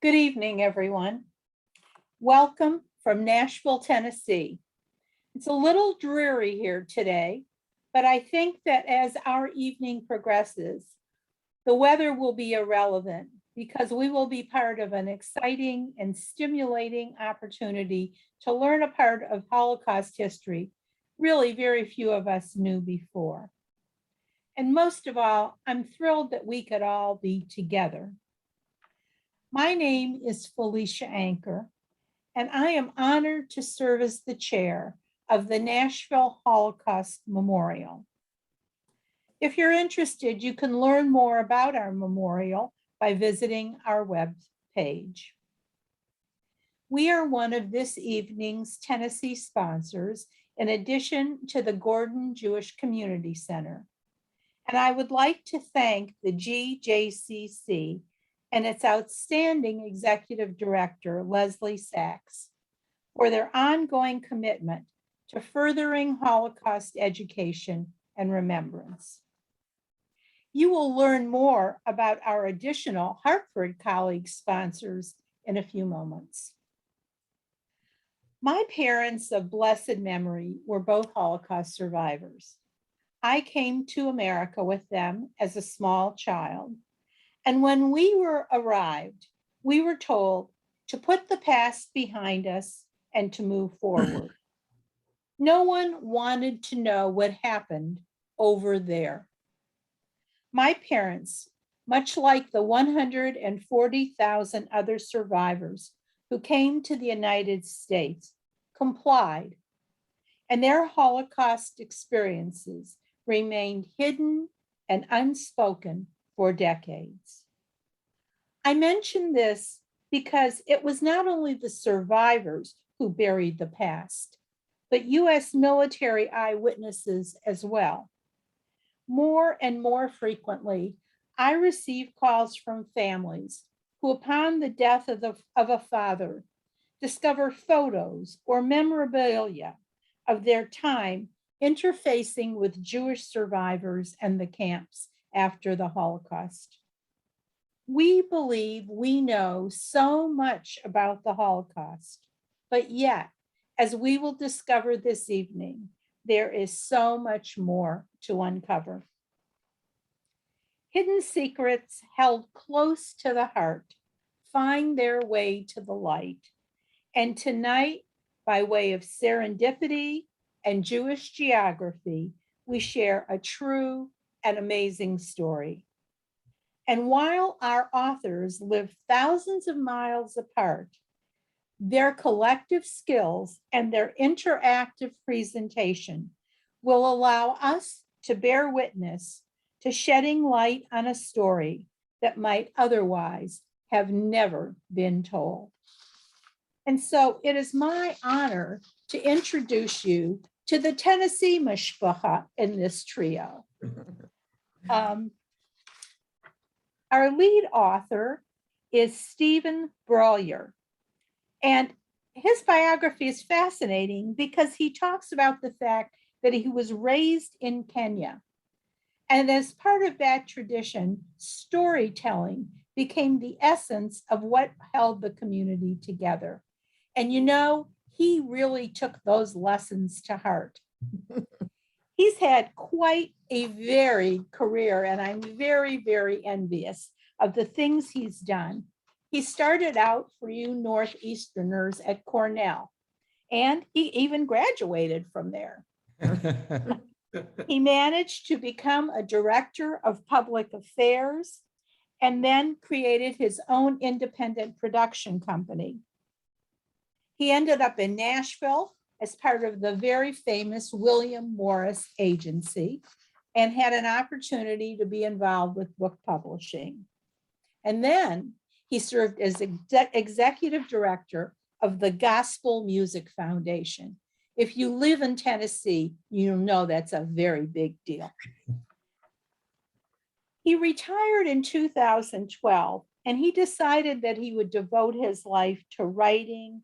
Good evening, everyone. Welcome from Nashville, Tennessee. It's a little dreary here today, but I think that as our evening progresses, the weather will be irrelevant because we will be part of an exciting and stimulating opportunity to learn a part of Holocaust history really very few of us knew before. And most of all, I'm thrilled that we could all be together. My name is Felicia Anker, and I am honored to serve as the chair of the Nashville Holocaust Memorial. If you're interested, you can learn more about our memorial by visiting our web page. We are one of this evening's Tennessee sponsors, in addition to the Gordon Jewish Community Center. And I would like to thank the GJCC and its outstanding executive director, Leslie Sachs, for their ongoing commitment to furthering Holocaust education and remembrance. You will learn more about our additional Hartford colleague sponsors in a few moments. My parents of blessed memory were both Holocaust survivors. I came to America with them as a small child. And when we arrived, we were told to put the past behind us and to move forward. No one wanted to know what happened over there. My parents, much like the 140,000 other survivors who came to the United States, complied, and their Holocaust experiences remained hidden and unspoken for decades. I mention this because it was not only the survivors who buried the past, but US military eyewitnesses as well. More and more frequently, I receive calls from families who, upon the death of a father, discover photos or memorabilia of their time interfacing with Jewish survivors and the camps after the Holocaust. We believe we know so much about the Holocaust, but yet, as we will discover this evening, there is so much more to uncover. Hidden secrets held close to the heart find their way to the light. And tonight, by way of serendipity and Jewish geography, we share a true and amazing story. And while our authors live thousands of miles apart, their collective skills and their interactive presentation will allow us to bear witness to shedding light on a story that might otherwise have never been told. And so it is my honor to introduce you to the Tennessee mishpacha in this trio. Our lead author is Stephen Brawler, and his biography is fascinating because he talks about the fact that he was raised in Kenya. And as part of that tradition, storytelling became the essence of what held the community together. And you know, he really took those lessons to heart. He's had quite a varied career, and I'm very, very envious of the things he's done. He started out, for you Northeasterners, at Cornell, and he even graduated from there. He managed to become a director of public affairs and then created his own independent production company. He ended up in Nashville as part of the very famous William Morris Agency and had an opportunity to be involved with book publishing. And then he served as executive director of the Gospel Music Foundation. If you live in Tennessee, you know that's a very big deal. He retired in 2012, and he decided that he would devote his life to writing,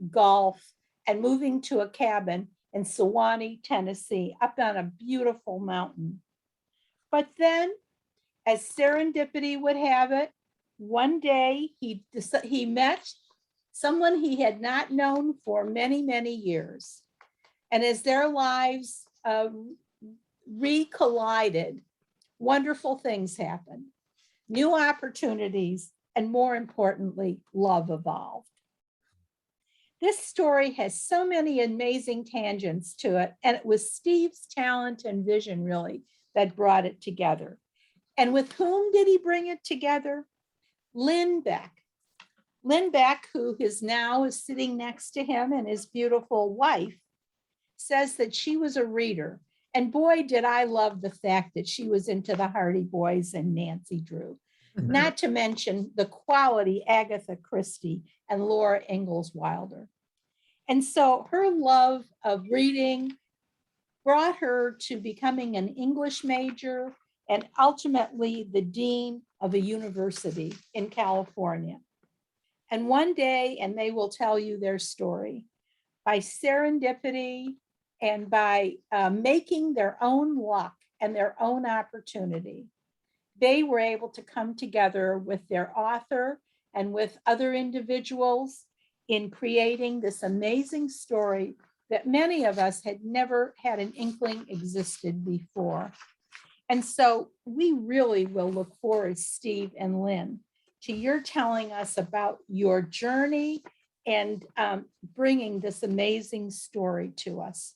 golf, and moving to a cabin in Sewanee, Tennessee, up on a beautiful mountain. But then, as serendipity would have it, One day he met someone he had not known for many, many years. And as their lives recollided, wonderful things happened. New opportunities, and more importantly, love evolved. This story has so many amazing tangents to it, and it was Steve's talent and vision really that brought it together. And with whom did he bring it together? Lynn Beck. Lynn Beck, who is now sitting next to him, and his beautiful wife, says that she was a reader. And boy, did I love the fact that she was into the Hardy Boys and Nancy Drew. Not to mention the quality Agatha Christie and Laura Ingalls Wilder. And so her love of reading brought her to becoming an English major and ultimately the dean of a university in California. And one day, and they will tell you their story, by serendipity and by making their own luck and their own opportunity, they were able to come together with their author and with other individuals in creating this amazing story that many of us had never had an inkling existed before. And so we really will look forward, Steve and Lynn, to your telling us about your journey and bringing this amazing story to us.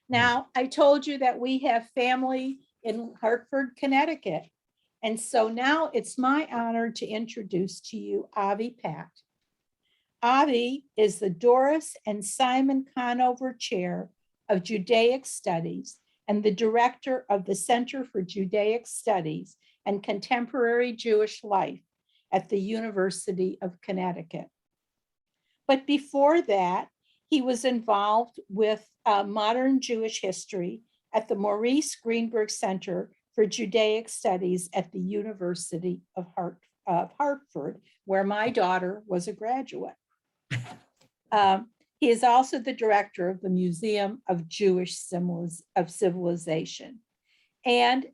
Now, I told you that we have family in Hartford, Connecticut. And so now it's my honor to introduce to you Avi Pack. Avi is the Doris and Simon Conover Chair of Judaic Studies and the director of the Center for Judaic Studies and Contemporary Jewish Life at the University of Connecticut. But before that, he was involved with modern Jewish history at the Maurice Greenberg Center for Judaic Studies at the University of Hartford, where my daughter was a graduate. He is also the director of the Museum of Jewish Civilization. And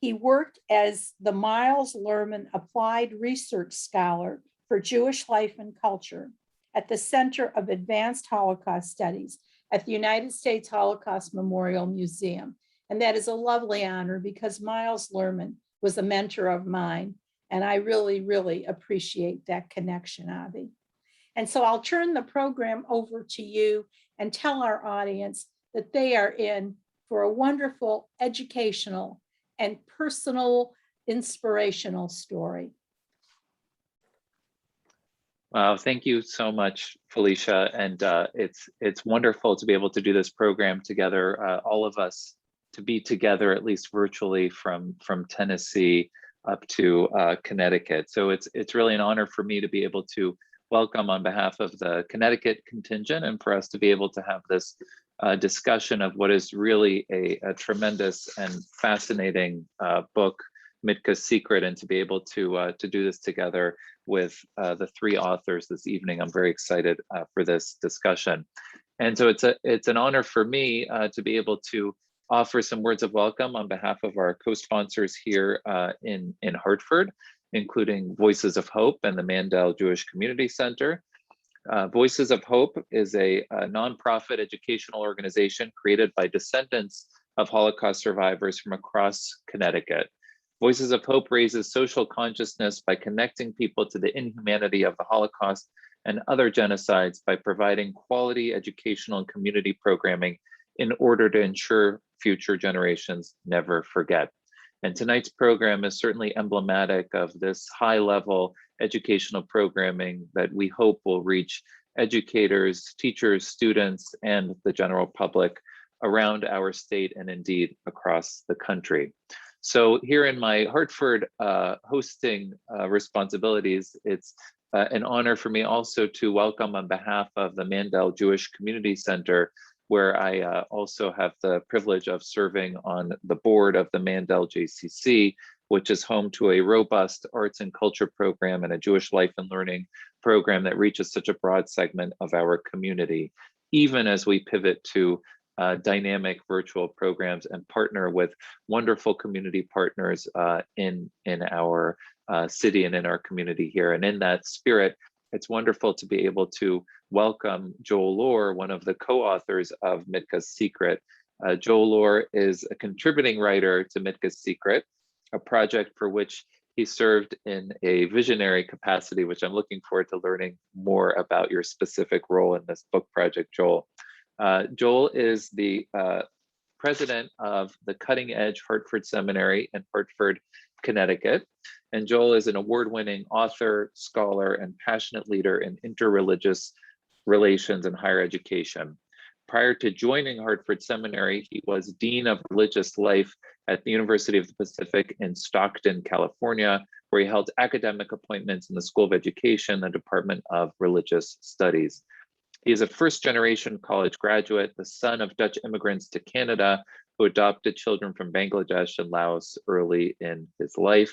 he worked as the Miles Lerman Applied Research Scholar for Jewish Life and Culture at the Center of Advanced Holocaust Studies at the United States Holocaust Memorial Museum. And that is a lovely honor because Miles Lerman was a mentor of mine. And I really, really appreciate that connection, Avi. And so I'll turn the program over to you and tell our audience that they are in for a wonderful educational and personal inspirational story. Wow, thank you so much, Felicia. And it's wonderful to be able to do this program together, all of us to be together, at least virtually from Tennessee up to Connecticut. So it's really an honor for me to be able to welcome on behalf of the Connecticut contingent and for us to be able to have this discussion of what is really a tremendous and fascinating book, Mitka's Secret, and to be able to do this together with the three authors this evening. I'm very excited for this discussion. And so it's an honor for me to be able to offer some words of welcome on behalf of our co-sponsors here in Hartford, including Voices of Hope and the Mandel Jewish Community Center. Voices of Hope is a nonprofit educational organization created by descendants of Holocaust survivors from across Connecticut. Voices of Hope raises social consciousness by connecting people to the inhumanity of the Holocaust and other genocides by providing quality educational and community programming in order to ensure future generations never forget. And tonight's program is certainly emblematic of this high-level educational programming that we hope will reach educators, teachers, students, and the general public around our state and indeed across the country. So here in my Hartford hosting responsibilities, it's an honor for me also to welcome on behalf of the Mandel Jewish Community Center, where I also have the privilege of serving on the board of the Mandel JCC, which is home to a robust arts and culture program and a Jewish life and learning program that reaches such a broad segment of our community, even as we pivot to dynamic virtual programs and partner with wonderful community partners in our city and in our community here. And in that spirit, it's wonderful to be able to welcome Joel Lohr, one of the co-authors of Mitka's Secret. Joel Lohr is a contributing writer to Mitka's Secret, a project for which he served in a visionary capacity, which I'm looking forward to learning more about your specific role in this book project, Joel. Joel is the president of the Cutting Edge Hartford Seminary in Hartford, Connecticut. And Joel is an award-winning author, scholar, and passionate leader in interreligious relations and higher education. Prior to joining Hartford Seminary, he was Dean of Religious Life at the University of the Pacific in Stockton, California, where he held academic appointments in the School of Education, the Department of Religious Studies. He is a first-generation college graduate, the son of Dutch immigrants to Canada who adopted children from Bangladesh and Laos early in his life.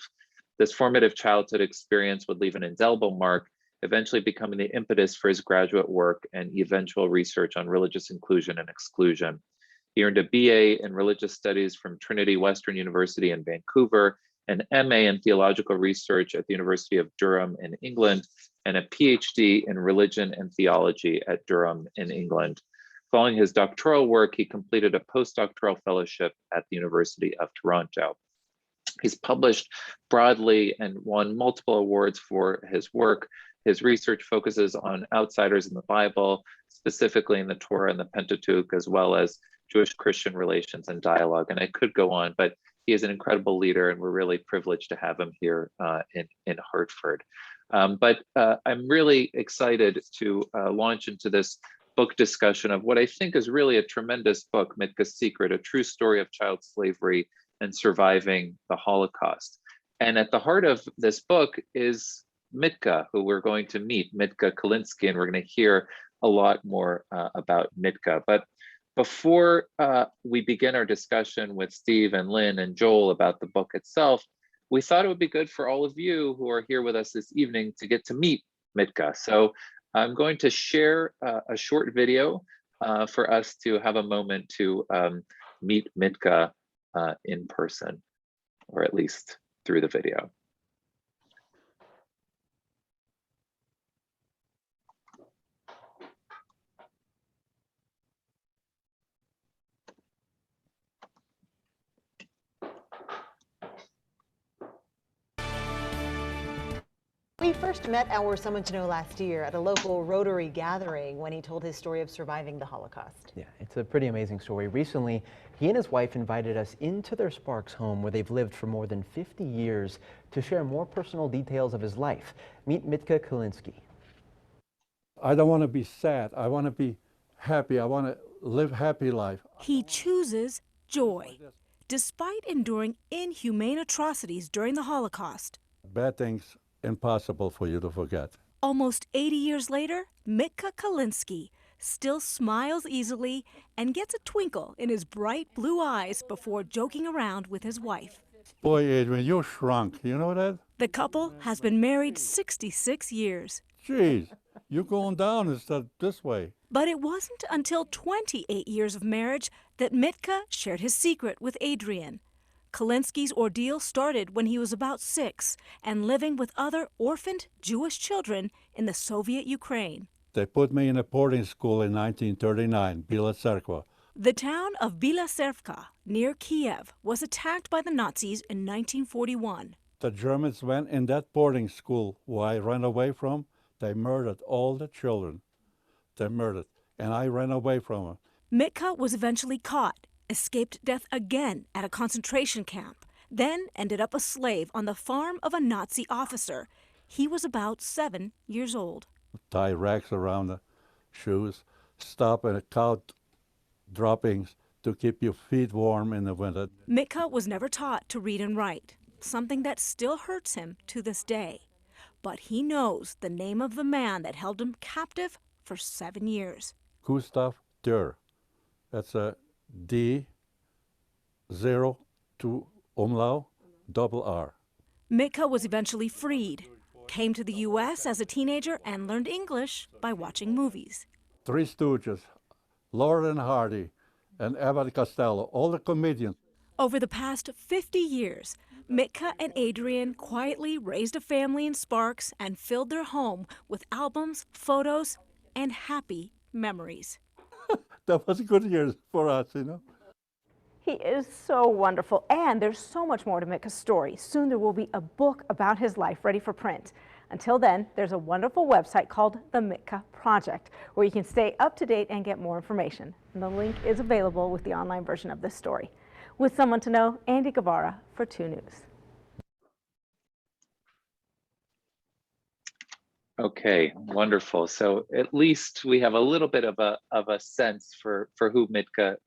This formative childhood experience would leave an indelible mark, eventually becoming the impetus for his graduate work and eventual research on religious inclusion and exclusion. He earned a BA in Religious Studies from Trinity Western University in Vancouver, an MA in Theological Research at the University of Durham in England, and a PhD in Religion and Theology at Durham in England. Following his doctoral work, he completed a postdoctoral fellowship at the University of Toronto. He's published broadly and won multiple awards for his work. His research focuses on outsiders in the Bible, specifically in the Torah and the Pentateuch, as well as Jewish-Christian relations and dialogue. And I could go on, but he is an incredible leader, and we're really privileged to have him here in Hartford. But I'm really excited to launch into this book discussion of what I think is really a tremendous book, Mitka's Secret, a true story of child slavery and surviving the Holocaust. And at the heart of this book is Mitka, who we're going to meet, Mitka Kalinsky, and we're going to hear a lot more about Mitka. But before we begin our discussion with Steve and Lynn and Joel about the book itself, we thought it would be good for all of you who are here with us this evening to get to meet Mitka. So I'm going to share a short video for us to have a moment to meet Mitka in person, or at least through the video. We first met our Someone to Know last year at a local Rotary gathering when he told his story of surviving the Holocaust. Yeah, it's a pretty amazing story. Recently, he and his wife invited us into their Sparks home where they've lived for more than 50 years to share more personal details of his life. Meet Mitka Kalinsky. I don't want to be sad. I want to be happy. I want to live happy life. He chooses joy, despite enduring inhumane atrocities during the Holocaust. Bad things impossible for you to forget. Almost 80 years later, Mitka Kalinsky still smiles easily and gets a twinkle in his bright blue eyes before joking around with his wife. Boy, Adrian, you shrunk. You know that? The couple has been married 66 years. Jeez, you're going down instead of this way. But it wasn't until 28 years of marriage that Mitka shared his secret with Adrian. Kalinsky's ordeal started when he was about 6 and living with other orphaned Jewish children in the Soviet Ukraine. They put me in a boarding school in 1939, Bila Tserkva. The town of Bila Tserkva, near Kiev, was attacked by the Nazis in 1941. The Germans went in that boarding school where I ran away from. They murdered all the children. They murdered, and I ran away from them. Mitka was eventually caught, escaped death again at a concentration camp, then ended up a slave on the farm of a Nazi officer. He was about 7 years old. Tie racks around the shoes, stop at cow droppings to keep your feet warm in the winter. Mitka was never taught to read and write, something that still hurts him to this day. But he knows the name of the man that held him captive for 7 years. Gustav Dürr. That's a D, 0, 2, umlaut, double R. Mitka was eventually freed, came to the U.S. as a teenager, and learned English by watching movies. Three Stooges, Laurel and Hardy, and Abbott Costello, all the comedians. Over the past 50 years, Mitka and Adrian quietly raised a family in Sparks and filled their home with albums, photos, and happy memories. That was good years for us, you know. He is so wonderful, and there's so much more to Mitka's story. Soon there will be a book about his life ready for print. Until then, there's a wonderful website called the Mitka Project, where you can stay up to date and get more information. And the link is available with the online version of this story. With Someone to Know, Andy Guevara for 2 News. Okay, wonderful. So at least we have a little bit of a sense for who Mitka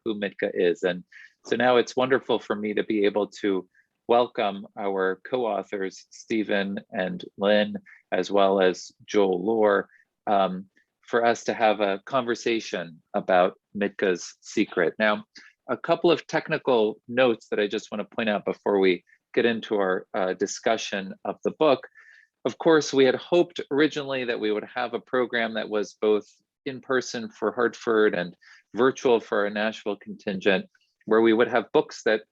is. And so now it's wonderful for me to be able to welcome our co-authors, Stephen and Lynn, as well as Joel Lohr, for us to have a conversation about Mitka's secret. Now, a couple of technical notes that I just want to point out before we get into our discussion of the book. Of course, we had hoped originally that we would have a program that was both in person for Hartford and virtual for our Nashville contingent, where we would have books that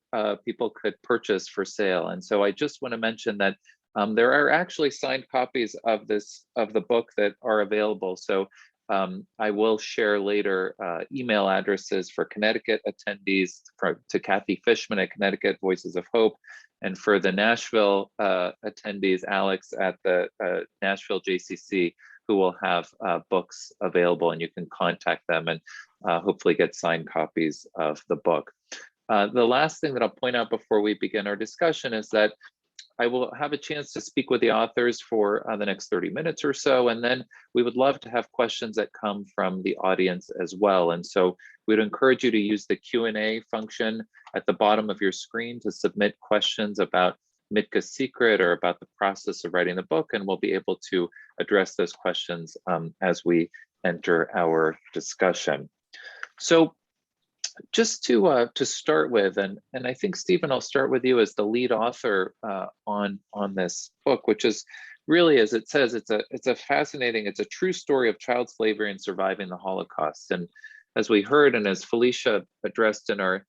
people could purchase for sale. And so I just want to mention that there are actually signed copies of the book that are available. So I will share later email addresses for Connecticut attendees to Kathy Fishman at Connecticut Voices of Hope, and for the Nashville attendees, Alex at the Nashville JCC, who will have books available, and you can contact them and hopefully get signed copies of the book. The last thing that I'll point out before we begin our discussion is that I will have a chance to speak with the authors for the next 30 minutes or so, and then we would love to have questions that come from the audience as well. And so we'd encourage you to use the Q&A function at the bottom of your screen to submit questions about Mitka's secret or about the process of writing the book, and we'll be able to address those questions as we enter our discussion. So just to start with, and I think, Stephen, I'll start with you as the lead author on this book, which is really, as it says, it's a fascinating, it's a true story of child slavery and surviving the Holocaust. And as we heard, and as Felicia addressed in our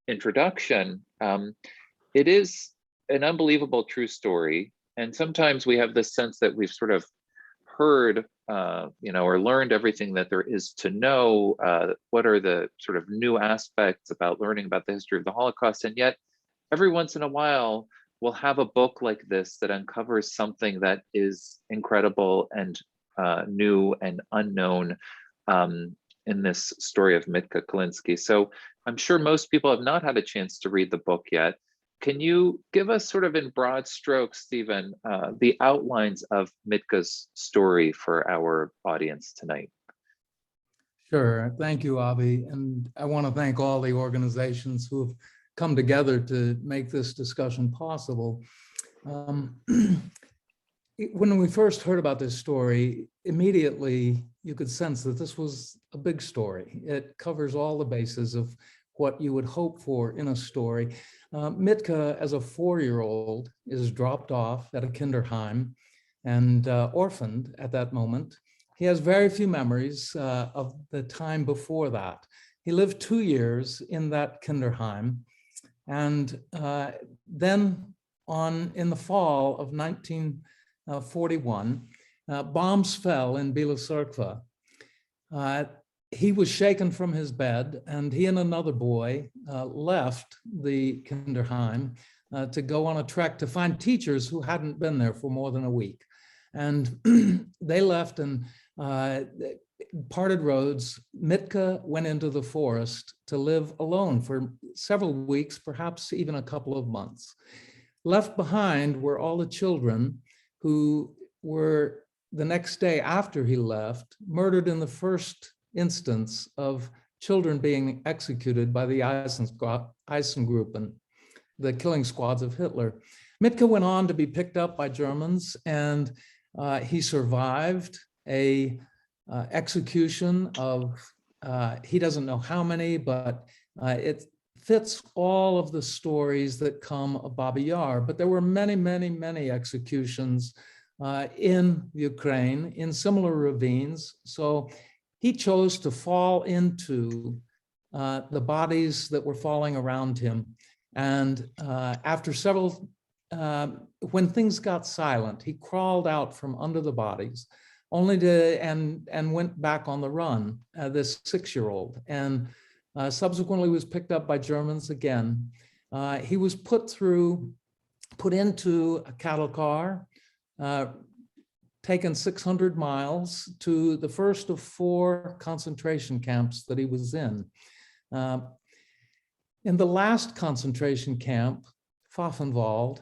introduction, it is an unbelievable true story. And sometimes we have this sense that we've sort of heard, or learned everything that there is to know. What are the sort of new aspects about learning about the history of the Holocaust? And yet, every once in a while, we'll have a book like this that uncovers something that is incredible and new and unknown in this story of Mitka Kalinsky. So I'm sure most people have not had a chance to read the book yet. Can you give us, sort of in broad strokes, Stephen, the outlines of Mitka's story for our audience tonight? Sure. Thank you, Avi. And I want to thank all the organizations who have come together to make this discussion possible. When we first heard about this story, immediately you could sense that this was a big story. It covers all the bases of what you would hope for in a story. Mitka, as a 4-year-old, is dropped off at a kinderheim and orphaned at that moment. He has very few memories of the time before that. He lived 2 years in that kinderheim, and then in the fall of 1941, bombs fell in Bila Tserkva. He was shaken from his bed, and he and another boy left the kinderheim to go on a trek to find teachers who hadn't been there for more than a week. And they left and parted roads. Mitka went into the forest to live alone for several weeks, perhaps even a couple of months. Left behind were all the children who were, the next day after he left, murdered in the first instance of children being executed by the Eisengruppen, the killing squads of Hitler. Mitka went on to be picked up by Germans, and he survived a execution of, he doesn't know how many, but it fits all of the stories that come of Babi Yar. But there were many, many, many executions in Ukraine, in similar ravines. So he chose to fall into the bodies that were falling around him. And after several, when things got silent, he crawled out from under the bodies, only to, and went back on the run, this 6-year-old, and subsequently was picked up by Germans again. He was put into a cattle car, taken 600 miles to the first of 4 concentration camps that he was in. In the last concentration camp, Pfaffenwald,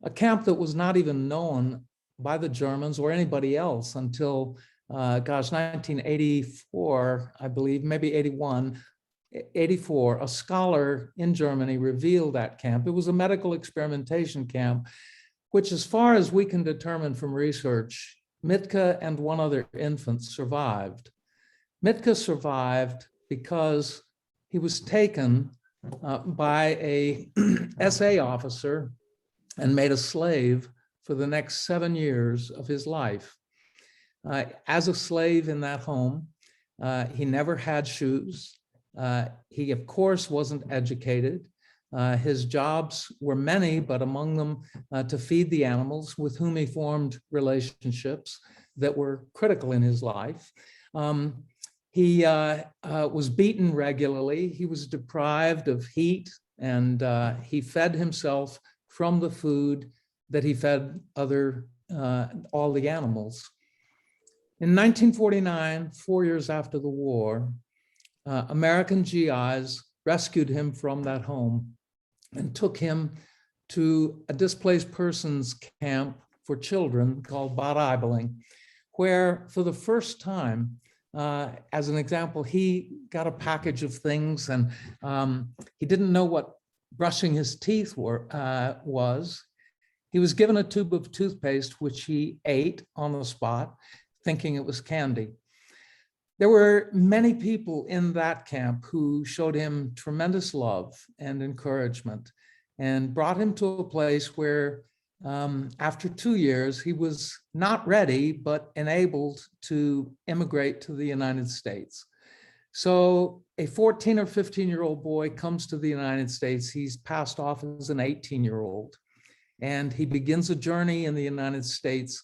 a camp that was not even known by the Germans or anybody else until, 1984, I believe, maybe 81, 84, a scholar in Germany revealed that camp. It was a medical experimentation camp, which, as far as we can determine from research, Mitka and one other infant survived. Mitka survived because he was taken by a SA officer and made a slave for the next 7 years of his life. As a slave in that home, he never had shoes. He, of course, wasn't educated. His jobs were many, but among them to feed the animals with whom he formed relationships that were critical in his life. He was beaten regularly. He was deprived of heat, and he fed himself from the food that he fed all the animals. In 1949, 4 years after the war, American GIs rescued him from that home and took him to a displaced persons camp for children called Bad Aibling, where for the first time, as an example, he got a package of things, and he didn't know what brushing his teeth was. He was given a tube of toothpaste, which he ate on the spot, thinking it was candy. There were many people in that camp who showed him tremendous love and encouragement and brought him to a place where, after 2 years, he was not ready, but enabled to immigrate to the United States. So a 14 or 15-year-old boy comes to the United States. He's passed off as an 18-year-old, and he begins a journey in the United States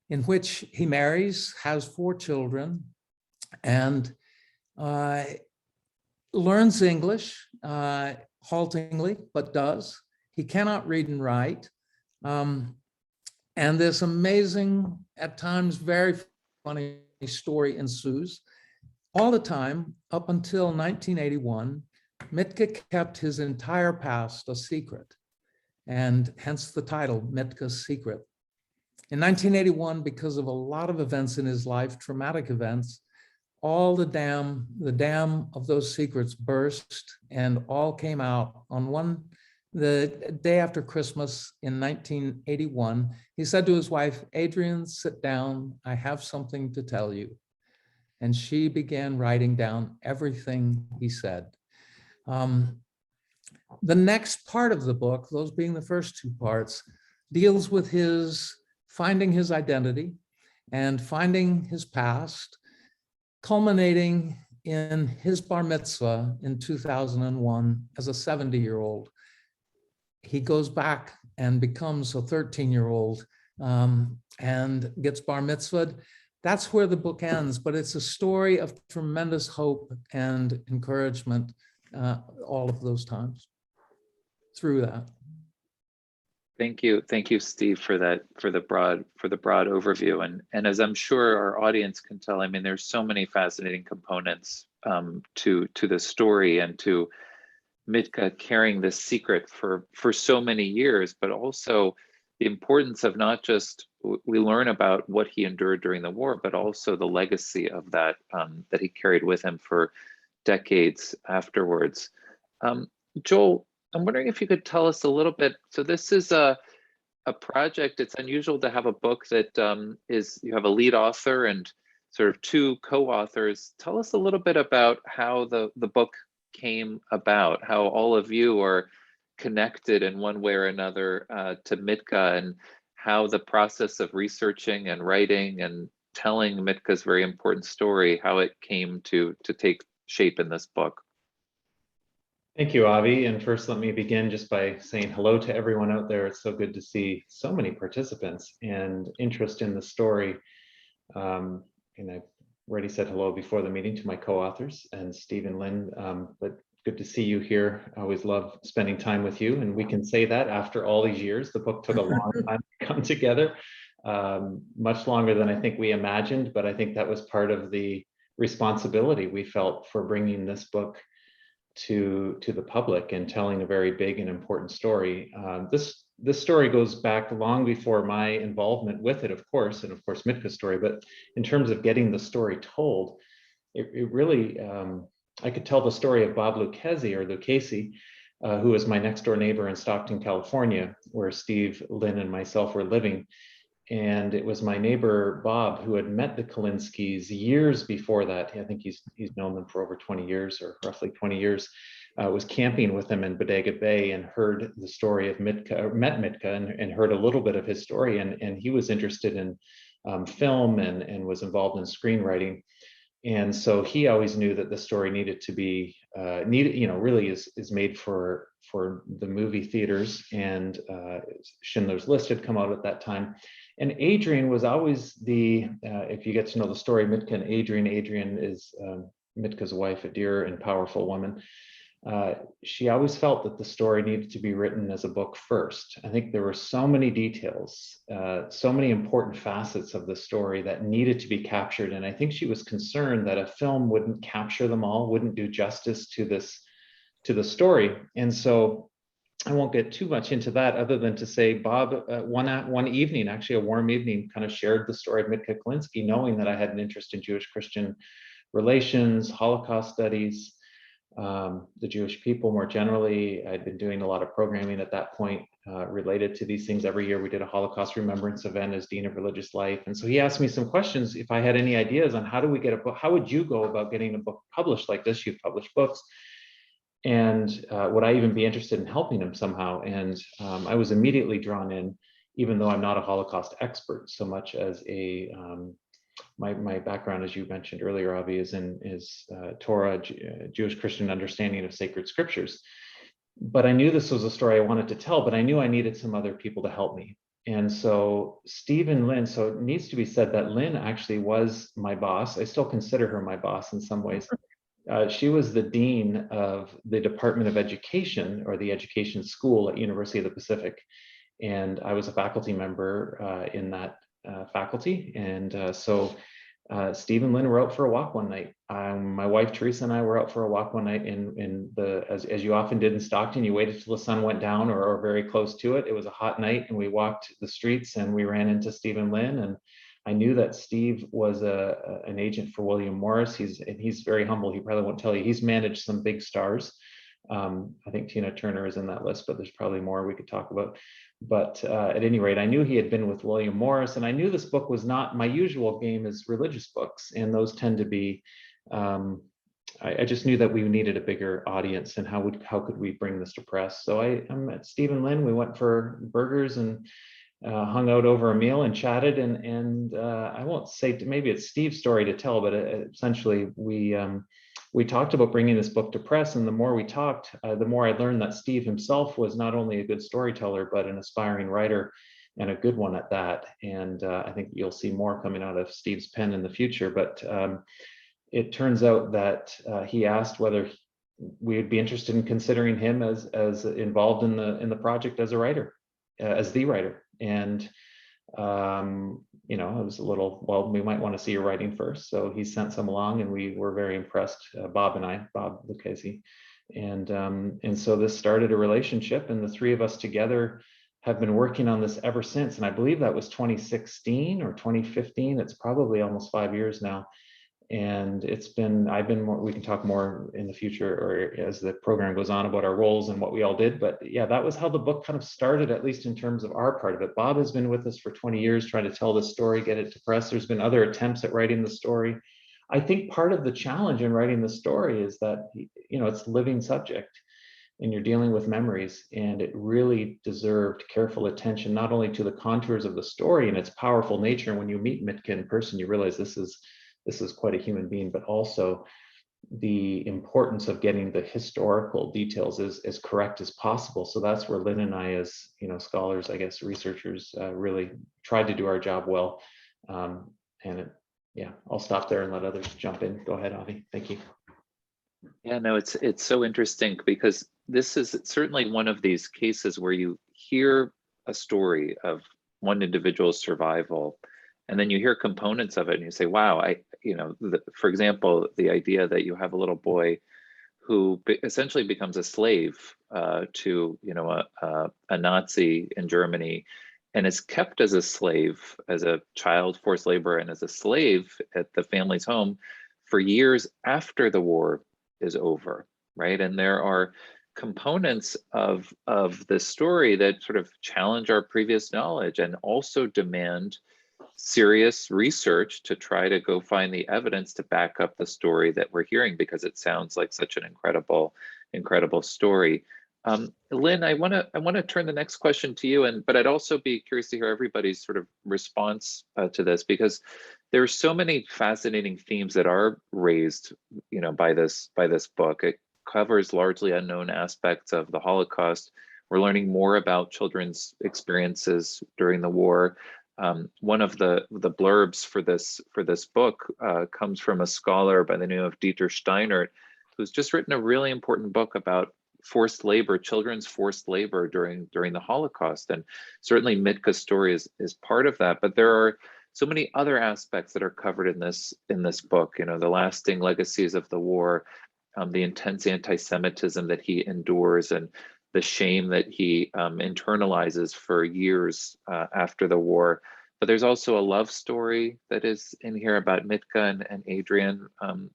in which he marries, has 4 children, and learns English haltingly, but does. He cannot read and write. And this amazing, at times very funny story ensues. All the time, up until 1981, Mitka kept his entire past a secret, and hence the title, Mitka's Secret. In 1981, because of a lot of events in his life, traumatic events, all the dam of those secrets burst, and all came out on the day after Christmas in 1981. He said to his wife, "Adrian, sit down, I have something to tell you." And she began writing down everything he said. The next part of the book, those being the first 2 parts, deals with his finding his identity and finding his past, culminating in his bar mitzvah in 2001 as a 70-year-old. He goes back and becomes a 13-year-old and gets bar mitzvahed. That's where the book ends, but it's a story of tremendous hope and encouragement all of those times through that. Thank you, Steve, for the broad overview. And as I'm sure our audience can tell, I mean, there's so many fascinating components to the story, and to Mitka carrying this secret for so many years, but also the importance of not just, we learn about what he endured during the war, but also the legacy of that that he carried with him for decades afterwards. Joel, I'm wondering if you could tell us a little bit. So this is a project. It's unusual to have a book that you have a lead author and sort of 2 co-authors. Tell us a little bit about how the book came about, how all of you are connected in one way or another to Mitka, and how the process of researching and writing and telling Mitka's very important story, how it came to take shape in this book. Thank you, Avi. And first, let me begin just by saying hello to everyone out there. It's so good to see so many participants and interest in the story. And I've already said hello before the meeting to my co-authors and Steve and Lynn, but good to see you here. I always love spending time with you. And we can say that after all these years. The book took a long time to come together, much longer than I think we imagined, but I think that was part of the responsibility we felt for bringing this book to the public and telling a very big and important story. This story goes back long before my involvement with it, of course, and of course Mitka's story. But in terms of getting the story told, it really I could tell the story of Bob Lucchese, who was my next door neighbor in Stockton, California, where Steve, Lynn, and myself were living. And it was my neighbor, Bob, who had met the Kalinskys years before that. I think he's known them for over 20 years or roughly 20 years, was camping with them in Bodega Bay and heard the story of Mitka, or met Mitka and heard a little bit of his story. And he was interested in film and was involved in screenwriting. And so he always knew that the story needed to be, really is made for the movie theaters, and Schindler's List had come out at that time. And Adrian was always if you get to know the story, Mitka and Adrian is Mitka's wife, a dear and powerful woman. She always felt that the story needed to be written as a book first. I think there were so many details, so many important facets of the story that needed to be captured. And I think she was concerned that a film wouldn't capture them all, wouldn't do justice to the story. And so I won't get too much into that other than to say Bob, one evening, actually a warm evening, kind of shared the story of Mitka Kalinsky, knowing that I had an interest in Jewish-Christian relations, Holocaust studies, the Jewish people more generally. I'd been doing a lot of programming at that point related to these things. Every year we did a Holocaust remembrance event as Dean of Religious Life. And so he asked me some questions if I had any ideas on how do we get a book, how would you go about getting a book published like this? You've published books. And would I even be interested in helping him somehow? And I was immediately drawn in, even though I'm not a Holocaust expert so much as my background, as you mentioned earlier, Avi, is Torah, Jewish Christian understanding of sacred scriptures. But I knew this was a story I wanted to tell, but I knew I needed some other people to help me. And so Steve and Lynn, so it needs to be said that Lynn actually was my boss. I still consider her my boss in some ways. She was the dean of the Department of Education, or the Education School at University of the Pacific. And I was a faculty member in that faculty. And so Steve and Lynn were out for a walk one night. My wife Teresa and I were out for a walk one night as you often did in Stockton. You waited till the sun went down or very close to it. It was a hot night, and we walked the streets and we ran into Steve and Lynn. And I knew that Steve was an agent for William Morris. He's very humble. He probably won't tell you. He's managed some big stars. I think Tina Turner is in that list, but there's probably more we could talk about. But at any rate, I knew he had been with William Morris, and I knew this book was not my usual game as religious books, and those tend to be. I just knew that we needed a bigger audience, and how could we bring this to press? So I met Steve and Lynn. We went for burgers and hung out over a meal and chatted, and I won't say, maybe it's Steve's story to tell, but essentially we talked about bringing this book to press. And the more we talked, the more I learned that Steve himself was not only a good storyteller, but an aspiring writer, and a good one at that. And I think you'll see more coming out of Steve's pen in the future. But it turns out that he asked whether we would be interested in considering him as involved in the project as a writer, as the writer. And it was a little, well, we might want to see your writing first. So he sent some along, and we were very impressed, Bob Lucchese. And so this started a relationship, and the three of us together have been working on this ever since. And I believe that was 2016 or 2015. It's probably almost 5 years now. And I've been more, we can talk more in the future or as the program goes on about our roles and what we all did. But yeah, that was how the book kind of started, at least in terms of our part of it. Bob has been with us for 20 years trying to tell this story, get it to press. There's been other attempts at writing the story. I think part of the challenge in writing the story is that, it's a living subject, and you're dealing with memories, and it really deserved careful attention, not only to the contours of the story and its powerful nature. And when you meet Mitka in person, you realize this is quite a human being, but also the importance of getting the historical details as correct as possible. So that's where Lynn and I, as scholars, I guess researchers, really tried to do our job well. Yeah, I'll stop there and let others jump in. Go ahead, Avi. Thank you. Yeah, no, it's so interesting because this is certainly one of these cases where you hear a story of one individual's survival, and then you hear components of it and you say, wow, for example, the idea that you have a little boy who essentially becomes a slave to a Nazi in Germany, and is kept as a slave, as a child forced labor, and as a slave at the family's home for years after the war is over, right? And there are components of this story that sort of challenge our previous knowledge and also demand serious research to try to go find the evidence to back up the story that we're hearing, because it sounds like such an incredible story. Lynn, I want to turn the next question to you, but I'd also be curious to hear everybody's sort of response to this, because there are so many fascinating themes that are raised, by this book. It covers largely unknown aspects of the Holocaust. We're learning more about children's experiences during the war. One of the blurbs for this book comes from a scholar by the name of Dieter Steinert, who's just written a really important book about forced labor, children's forced labor during the Holocaust. And certainly Mitka's story is part of that, but there are so many other aspects that are covered in this book, the lasting legacies of the war, the intense anti-Semitism that he endures, and the shame that he internalizes for years after the war. But there's also a love story that is in here about Mitka and Adrian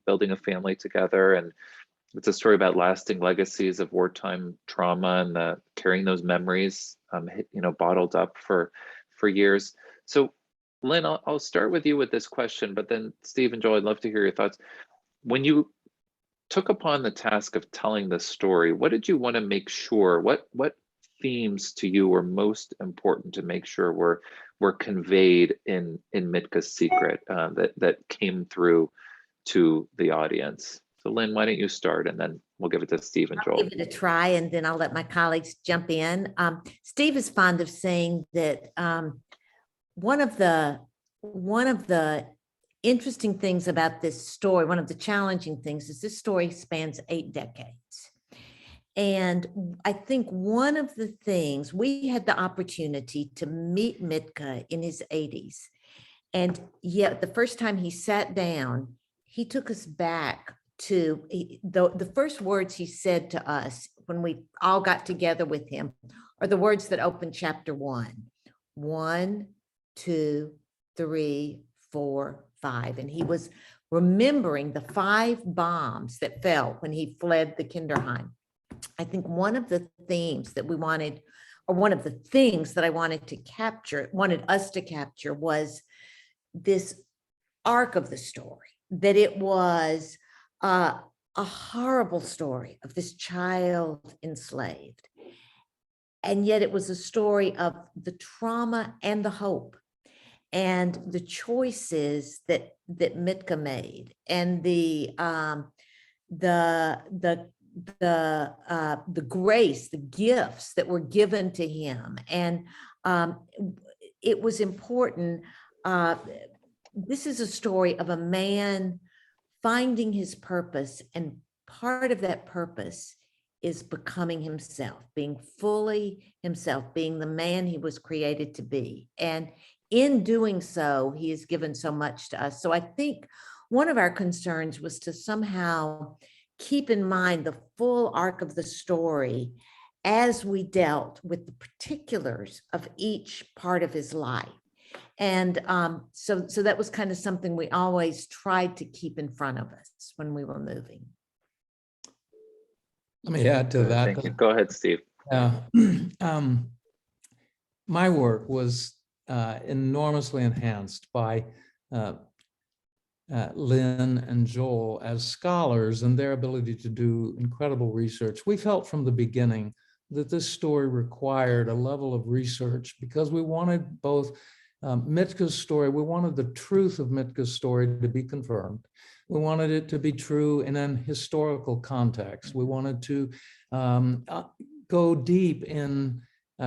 building a family together. And it's a story about lasting legacies of wartime trauma and carrying those memories, bottled up for years. So Lynn, I'll start with you with this question, but then Steve and Joel, I'd love to hear your thoughts. When you took upon the task of telling the story, what did you want to make sure? What themes to you were most important to make sure were conveyed in Mitka's secret that came through to the audience? So Lynn, why don't you start, and then we'll give it to Steve and Joel. I'll give it a try, and then I'll let my colleagues jump in. Steve is fond of saying that one of the interesting things about this story, one of the challenging things, is this story spans 8 decades. And I think one of the things, we had the opportunity to meet Mitka in his 80s. And yet the first time he sat down, he took us back to the first words he said to us when we all got together with him are the words that open chapter 1. 1, 2, 3, 4, 5. And he was remembering the 5 bombs that fell when he fled the Kinderheim. I think one of the themes that we wanted, or one of the things that I wanted us to capture, was this arc of the story, that it was a horrible story of this child enslaved. And yet it was a story of the trauma and the hope and the choices that Mitka made, and the grace, the gifts that were given to him. And it was important. This is a story of a man finding his purpose, and part of that purpose is becoming himself, being fully himself, being the man he was created to be. And in doing so, he has given so much to us. So I think one of our concerns was to somehow keep in mind the full arc of the story as we dealt with the particulars of each part of his life. And so that was kind of something we always tried to keep in front of us when we were moving. Let me add to that. Thank you. Go ahead, Steve. My work was enormously enhanced by Lynn and Joel as scholars and their ability to do incredible research. We felt from the beginning that this story required a level of research because we wanted both Mitka's story, we wanted the truth of Mitka's story to be confirmed. We wanted it to be true in an historical context. We wanted to go deep in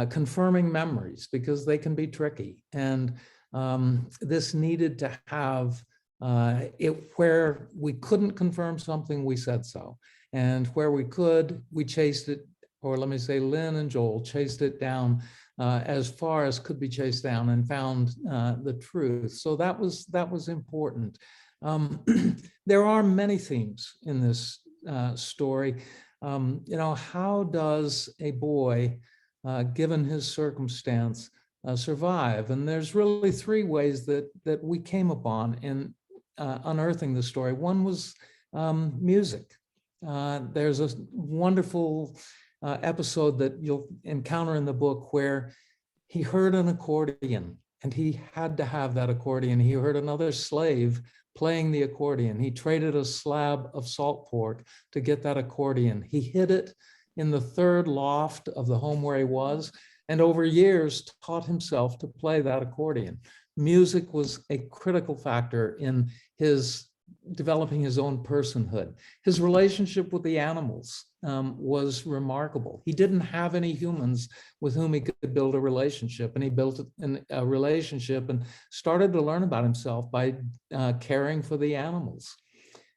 confirming memories because they can be tricky. And this needed to have it where we couldn't confirm something, we said so. And where we could, we chased it, or let me say Lynn and Joel chased it down as far as could be chased down and found the truth. So that was important. There are many themes in this story. How does a boy, given his circumstance, survive? And there's really three ways that we came upon in unearthing the story. One was music. There's a wonderful episode that you'll encounter in the book where he heard an accordion and he had to have that accordion. He heard another slave playing the accordion. He traded a slab of salt pork to get that accordion. He hid it in the third loft of the home where he was, and over years taught himself to play that accordion. Music was a critical factor in his developing his own personhood. His relationship with the animals was remarkable. He didn't have any humans with whom he could build a relationship, and he built a relationship and started to learn about himself by caring for the animals.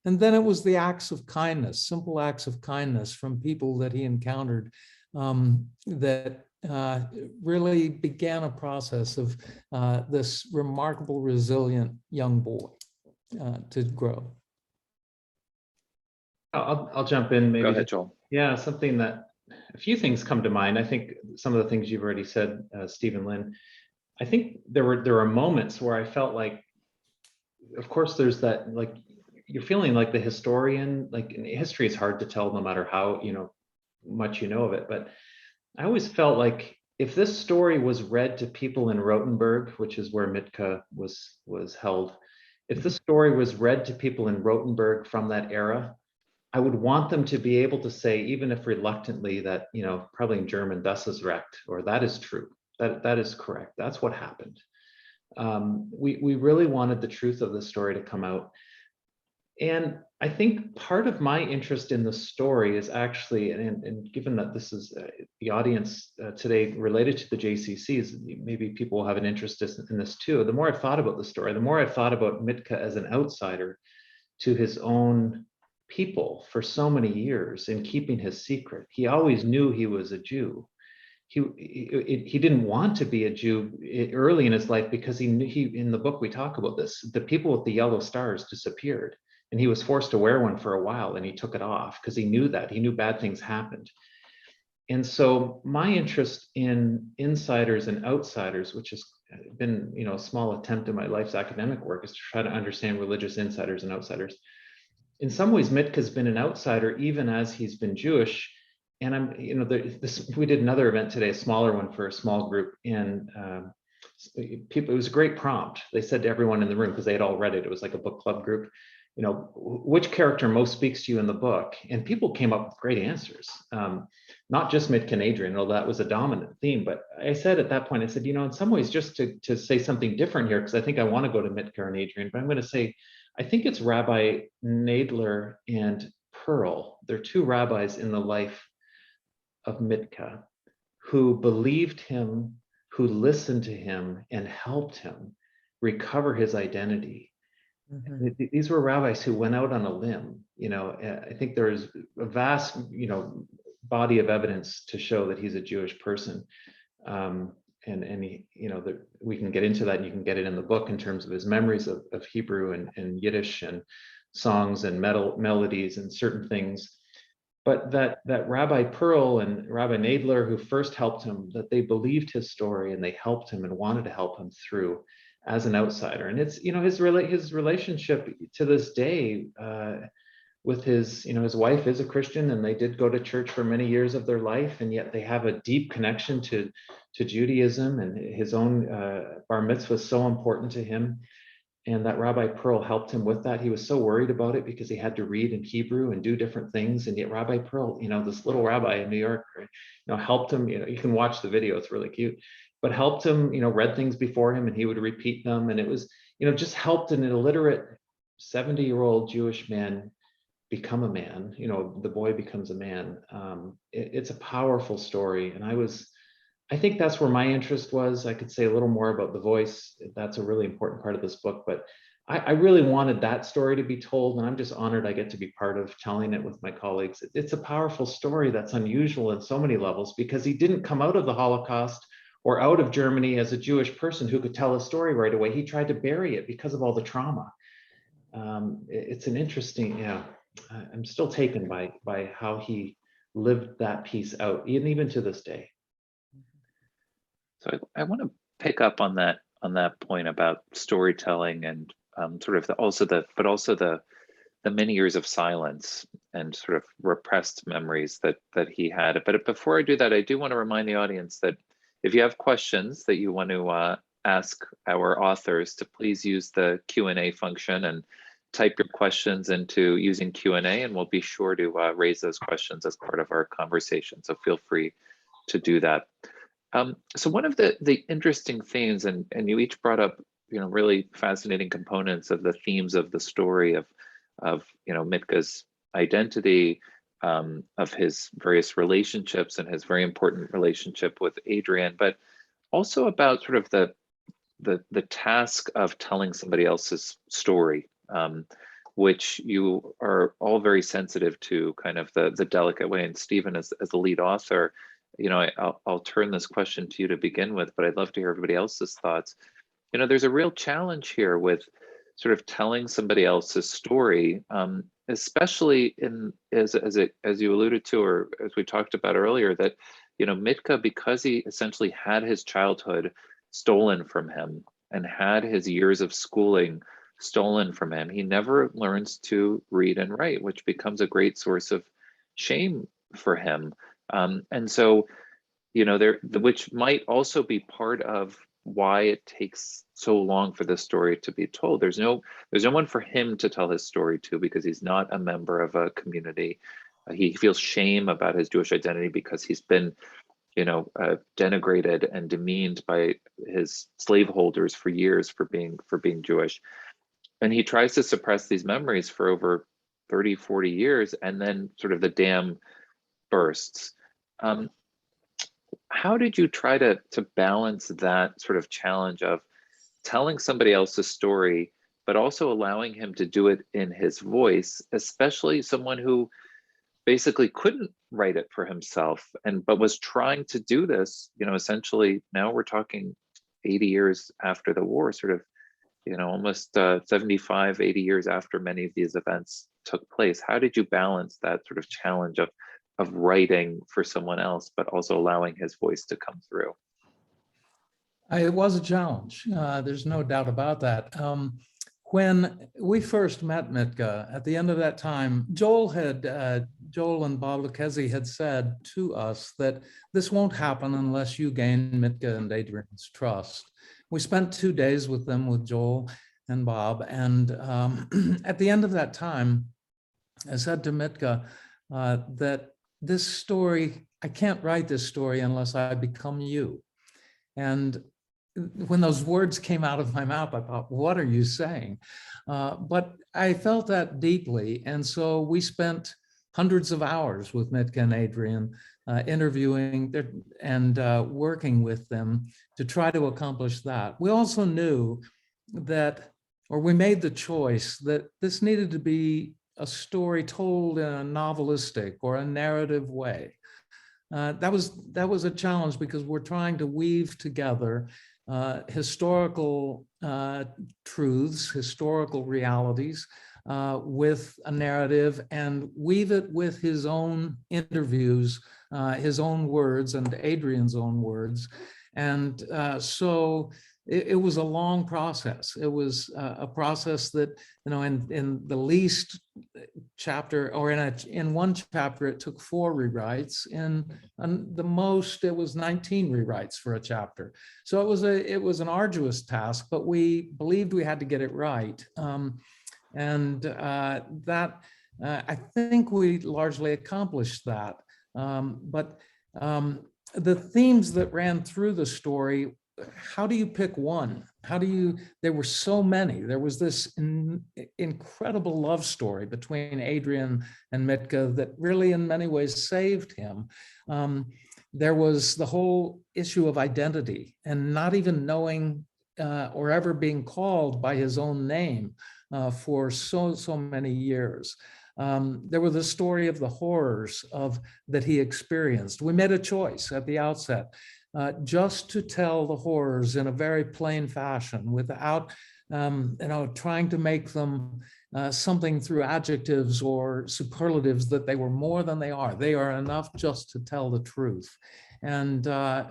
And then it was the acts of kindness, simple acts of kindness from people that he encountered that really began a process of this remarkable, resilient young boy to grow. I'll jump in maybe. Go ahead, Joel. Yeah, a few things come to mind. I think some of the things you've already said, Steve and Lynn. I think there were moments where I felt like, of course, there's that, like, you're feeling like the historian, like history is hard to tell no matter how much you know of it. But I always felt like if this story was read to people in Rothenburg, which is where Mitka was held, if this story was read to people in Rothenburg from that era, I would want them to be able to say, even if reluctantly, that, probably in German, das ist recht, or that is true, that is correct, that's what happened. We really wanted the truth of the story to come out. And I think part of my interest in the story is actually, and given that this is the audience today related to the JCCs, maybe people will have an interest in this too. The more I've thought about the story, the more I've thought about Mitka as an outsider to his own people for so many years in keeping his secret. He always knew he was a Jew. He didn't want to be a Jew early in his life because he in the book we talk about this, the people with the yellow stars disappeared. And he was forced to wear one for a while, and he took it off because he knew bad things happened. And so my interest in insiders and outsiders, which has been a small attempt in my life's academic work, is to try to understand religious insiders and outsiders. In some ways, Mitka's been an outsider even as he's been Jewish. And we did another event today, a smaller one for a small group, and it was a great prompt. They said to everyone in the room, because they had all read it, it was like a book club group, which character most speaks to you in the book? And people came up with great answers, not just Mitka and Adrian, although that was a dominant theme. But I said at that point, I said, in some ways, just to say something different here, because I think I want to go to Mitka and Adrian, but I'm going to say, I think it's Rabbi Nadler and Pearl. They're two rabbis in the life of Mitka who believed him, who listened to him, and helped him recover his identity. Mm-hmm. These were rabbis who went out on a limb. I think there's a vast, body of evidence to show that he's a Jewish person. And he, that we can get into that, and you can get it in the book in terms of his memories of Hebrew and Yiddish and songs and melodies and certain things. But that Rabbi Pearl and Rabbi Nadler, who first helped him, that they believed his story and they helped him and wanted to help him through as an outsider. And it's, his relationship to this day with his wife is a Christian, and they did go to church for many years of their life, and yet they have a deep connection to Judaism, and his own bar mitzvah was so important to him. And that Rabbi Pearl helped him with that. He was so worried about it because he had to read in Hebrew and do different things. And yet Rabbi Pearl, this little rabbi in New York, helped him. You can watch the video; it's really cute. but helped him, read things before him and he would repeat them. And it was, just helped an illiterate 70-year-old Jewish man become a man. The boy becomes a man. It's a powerful story. And I think that's where my interest was. I could say a little more about the voice. That's a really important part of this book, but I really wanted that story to be told, and I'm just honored I get to be part of telling it with my colleagues. It's a powerful story that's unusual in so many levels, because he didn't come out of the Holocaust or out of Germany as a Jewish person who could tell a story right away. He tried to bury it because of all the trauma. It's an interesting, I'm still taken by how he lived that piece out, and even to this day. So I want to pick up on that point about storytelling and also the many years of silence and sort of repressed memories that he had. But before I do that, I do want to remind the audience that if you have questions that you want to ask our authors, to please use the Q&A function and type your questions into using Q&A, and we'll be sure to raise those questions as part of our conversation. So feel free to do that. So one of the interesting themes, and you each brought up, really fascinating components of the themes of the story of Mitka's identity, of his various relationships and his very important relationship with Adrian, but also about sort of the task of telling somebody else's story, which you are all very sensitive to, kind of the delicate way. And Stephen, as the lead author, I'll turn this question to you to begin with, but I'd love to hear everybody else's thoughts. There's a real challenge here with sort of telling somebody else's story, especially as you alluded to, or as we talked about earlier, that Mitka, because he essentially had his childhood stolen from him and had his years of schooling stolen from him, he never learns to read and write, which becomes a great source of shame for him. And so, which might also be part of why it takes so long for this story to be told. There's no one for him to tell his story to, because he's not a member of a community. He feels shame about his Jewish identity because he's been, denigrated and demeaned by his slaveholders for years for being Jewish. And he tries to suppress these memories for over 30, 40 years, and then sort of the dam bursts. How did you try to balance that sort of challenge of telling somebody else's story, but also allowing him to do it in his voice, especially someone who basically couldn't write it for himself, but was trying to do this, essentially, now we're talking 80 years after the war, sort of, almost 75, 80 years after many of these events took place. How did you balance that sort of challenge of writing for someone else, but also allowing his voice to come through? It was a challenge. There's no doubt about that. When we first met Mitka, at the end of that time, Joel and Bob Lucchese had said to us that this won't happen unless you gain Mitka and Adrian's trust. We spent 2 days with them, with Joel and Bob, and at the end of that time, I said to Mitka that this story, I can't write this story unless I become you. And when those words came out of my mouth, I thought, what are you saying? But I felt that deeply. And so we spent hundreds of hours with Mitka and Adrian, interviewing and working with them to try to accomplish that. We also knew that, or we made the choice that this needed to be a story told in a novelistic or a narrative way. That was a challenge, because we're trying to weave together historical truths, historical realities with a narrative, and weave it with his own interviews, his own words, and Adrian's own words. And so it was a long process. It was a process that, in the least chapter, or in one chapter, it took 4 rewrites. In the most, it was 19 rewrites for a chapter. So it was an arduous task, but we believed we had to get it right. I think we largely accomplished that. But the themes that ran through the story, how do you pick one? There were so many. There was this incredible love story between Adrian and Mitka that really in many ways saved him. There was the whole issue of identity and not even knowing or ever being called by his own name for so many years. There was the story of the horrors that he experienced. We made a choice at the outset just to tell the horrors in a very plain fashion without trying to make them something through adjectives or superlatives that they were more than they are. They are enough just to tell the truth. And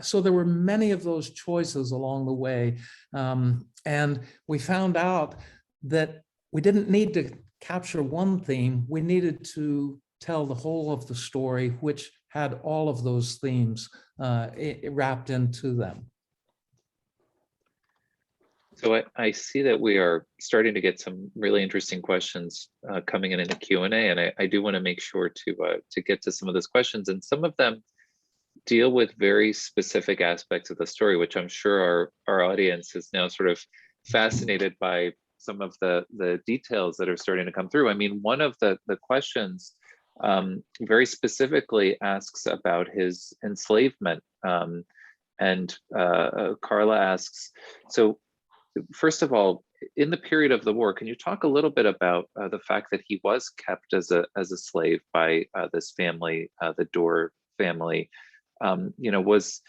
so there were many of those choices along the way. And we found out that we didn't need to capture one theme. We needed to tell the whole of the story, which had all of those themes wrapped into them. So I see that we are starting to get some really interesting questions coming in the Q&A, and I do want to make sure to get to some of those questions, and some of them deal with very specific aspects of the story, which I'm sure our audience is now sort of fascinated by some of the details that are starting to come through. I mean, one of the questions very specifically asks about his enslavement, and Carla asks, so first of all, in the period of the war, can you talk a little bit about the fact that he was kept as a slave by this family, the Dorr family? Was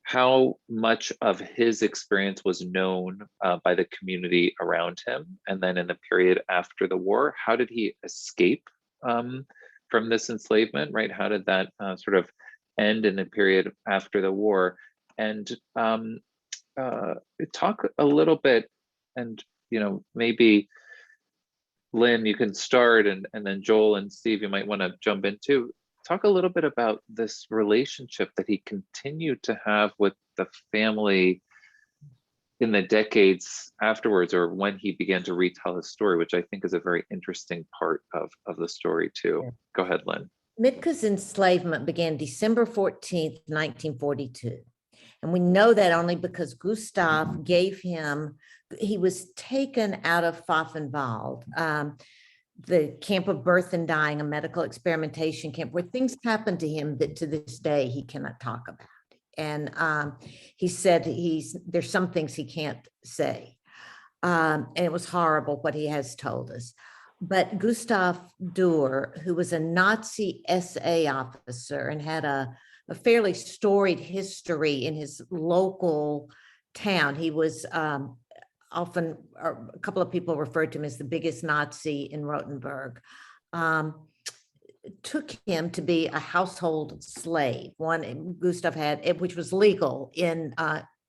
how much of his experience was known by the community around him? And then in the period after the war, how did he escape from this enslavement, right? How did that sort of end in the period after the war? And talk a little bit, and maybe Lynn, you can start, and then Joel and Steve, you might want to jump in too. Talk a little bit about this relationship that he continued to have with the family in the decades afterwards, or when he began to retell his story, which I think is a very interesting part of the story too. Yeah. Go ahead, Lynn. Mitka's enslavement began December 14th, 1942. And we know that only because Gustav gave him, he was taken out of Pfaffenwald, the camp of birth and dying, a medical experimentation camp where things happened to him that to this day he cannot talk about. And he said there's some things he can't say. And it was horrible what he has told us. But Gustav Dorr, who was a Nazi SA officer and had a fairly storied history in his local town. He was often, a couple of people referred to him as the biggest Nazi in Rothenburg, took him to be a household slave. One Gustav had, which was legal in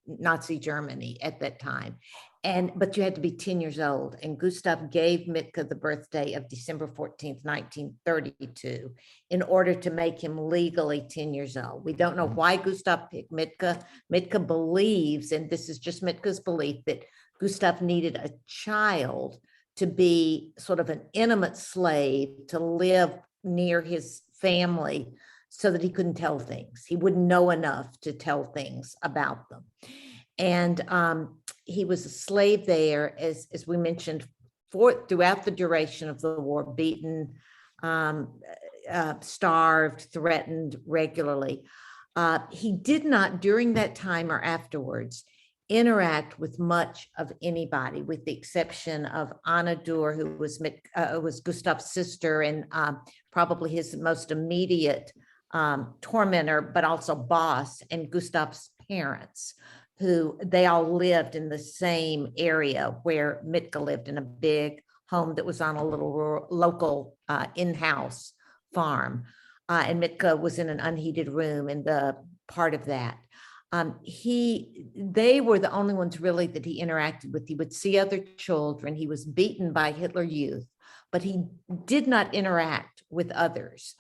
Nazi Germany at that time. But you had to be 10 years old. And Gustav gave Mitka the birthday of December 14th, 1932, in order to make him legally 10 years old. We don't know why Gustav picked Mitka. Mitka believes, and this is just Mitka's belief, that Gustav needed a child to be sort of an intimate slave, to live near his family so that he couldn't tell things. He wouldn't know enough to tell things about them. And he was a slave there, as we mentioned, throughout the duration of the war, beaten, starved, threatened regularly. He did not, during that time or afterwards, interact with much of anybody, with the exception of Anna Dorr, who was Gustav's sister and probably his most immediate tormentor, but also boss, and Gustav's parents, who they all lived in the same area where Mitka lived, in a big home that was on a little local in-house farm. And Mitka was in an unheated room in the part of that. They were the only ones really that he interacted with. He would see other children. He was beaten by Hitler Youth, but he did not interact with others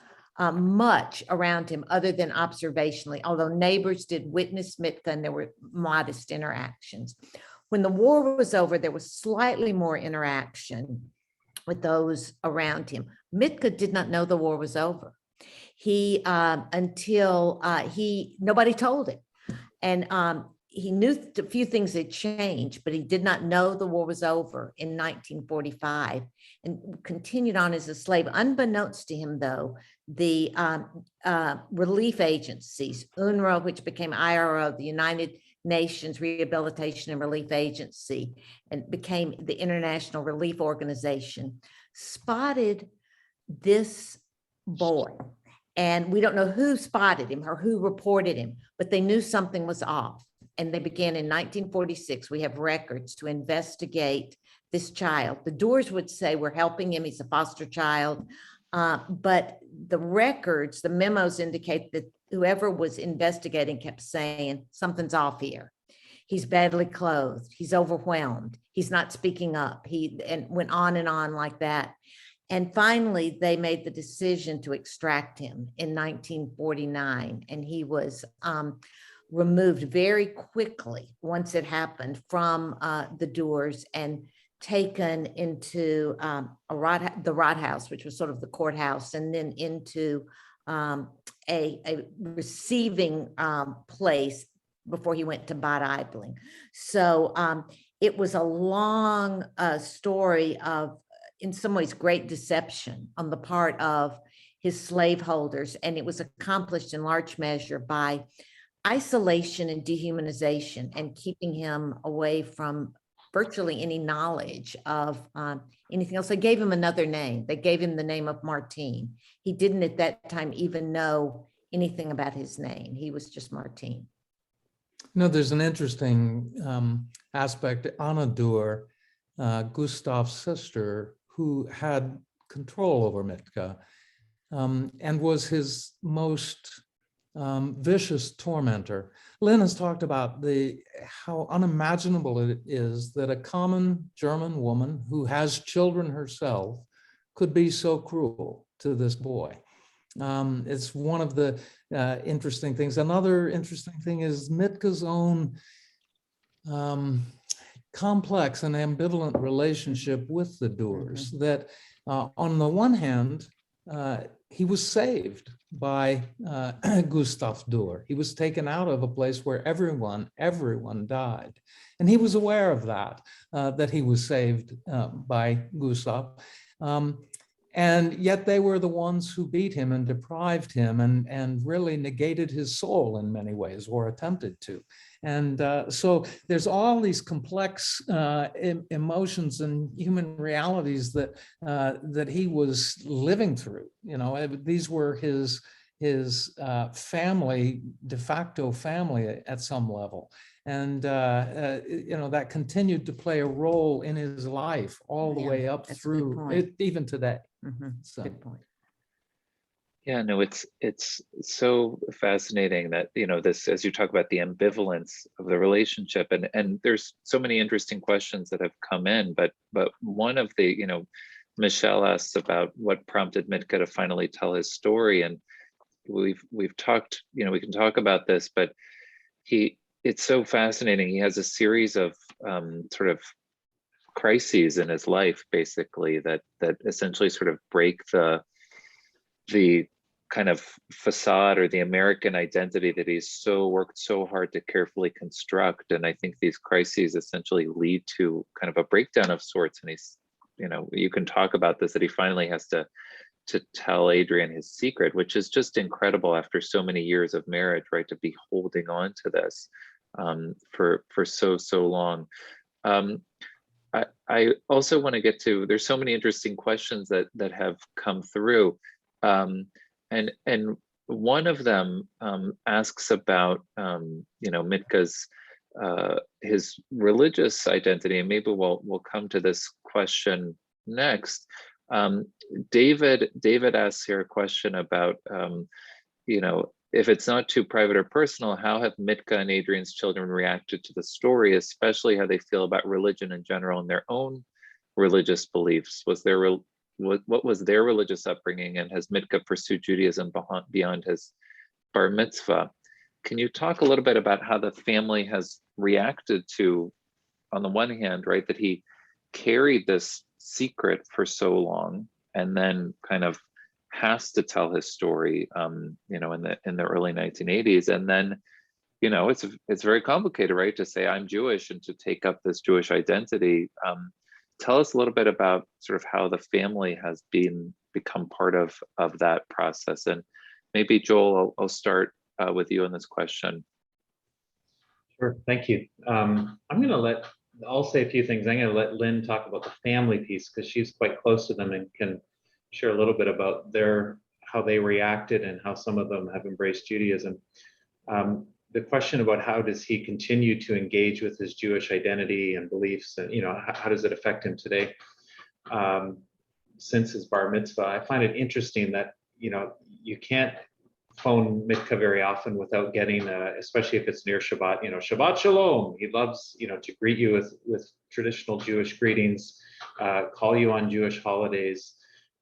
much around him other than observationally, although neighbors did witness Mitka and there were modest interactions. When the war was over, there was slightly more interaction with those around him. Mitka did not know the war was over. He nobody told him, and he knew a few things had changed, but he did not know the war was over in 1945, and continued on as a slave. Unbeknownst to him, though, the relief agencies, UNRWA, which became IRO, the United Nations Rehabilitation and Relief Agency, and became the International Relief Organization, spotted this boy. And we don't know who spotted him or who reported him, but they knew something was off. And they began in 1946. We have records to investigate this child. The doors would say we're helping him, he's a foster child. But the records, the memos indicate that whoever was investigating kept saying something's off here. He's badly clothed, he's overwhelmed, he's not speaking up. And went on like that. And finally, they made the decision to extract him in 1949. And he was removed very quickly once it happened from the doors and taken into the Rod House, which was sort of the courthouse, and then into a receiving place before he went to Bad Aibling. So it was a long story of, in some ways, great deception on the part of his slaveholders. And it was accomplished in large measure by isolation and dehumanization, and keeping him away from virtually any knowledge of anything else. They gave him another name. They gave him the name of Martine. He didn't at that time even know anything about his name. He was just Martine. No, there's an interesting aspect. Anna Dur, Gustav's sister, who had control over Mitka and was his most vicious tormentor. Lynn has talked about how unimaginable it is that a common German woman who has children herself could be so cruel to this boy. It's one of the interesting things. Another interesting thing is Mitka's own complex and ambivalent relationship with the Durs, that on the one hand, he was saved by Gustav Dur. He was taken out of a place where everyone died. And he was aware of that he was saved by Gustav. And yet they were the ones who beat him and deprived him and really negated his soul in many ways, or attempted to. And so there's all these complex emotions and human realities that he was living through. You know, these were his family, de facto family at some level. And, you know, that continued to play a role in his life all the way up through it, even today. So. Good point. Yeah, no, it's so fascinating that, you know, this, as you talk about the ambivalence of the relationship, and there's so many interesting questions that have come in, but one of the, you know, Michelle asks about what prompted Mitka to finally tell his story, and we've talked, you know, we can talk about this, but it's so fascinating. He has a series of sort of crises in his life, basically, that essentially sort of break the kind of facade or the American identity that he's worked so hard to carefully construct. And I think these crises essentially lead to kind of a breakdown of sorts. And he's, you know, you can talk about this, that he finally has to tell Adrian his secret, which is just incredible after so many years of marriage, right? To be holding on to this for so long. I also want to get to, there's so many interesting questions that have come through. And one of them asks about, you know, Mitka's, his religious identity, and maybe we'll come to this question next. David asks here a question about, you know, if it's not too private or personal, how have Mitka and Adrian's children reacted to the story, especially how they feel about religion in general and their own religious beliefs? What was their religious upbringing, and has Mitka pursued Judaism beyond his bar mitzvah? Can you talk a little bit about how the family has reacted to, on the one hand, right, that he carried this secret for so long, and then kind of has to tell his story, you know, in the early 1980s. And then, you know, it's very complicated, right? To say I'm Jewish and to take up this Jewish identity. Tell us a little bit about sort of how the family has become part of that process. And maybe Joel, I'll start with you on this question. Sure, thank you. I'll say a few things. I'm going to let Lynn talk about the family piece because she's quite close to them and can share a little bit about how they reacted and how some of them have embraced Judaism. The question about how does he continue to engage with his Jewish identity and beliefs, and, you know, how does it affect him today since his bar mitzvah? I find it interesting that, you know, you can't phone Mitka very often without getting, especially if it's near Shabbat, you know, Shabbat Shalom. He loves, you know, to greet you with traditional Jewish greetings, call you on Jewish holidays,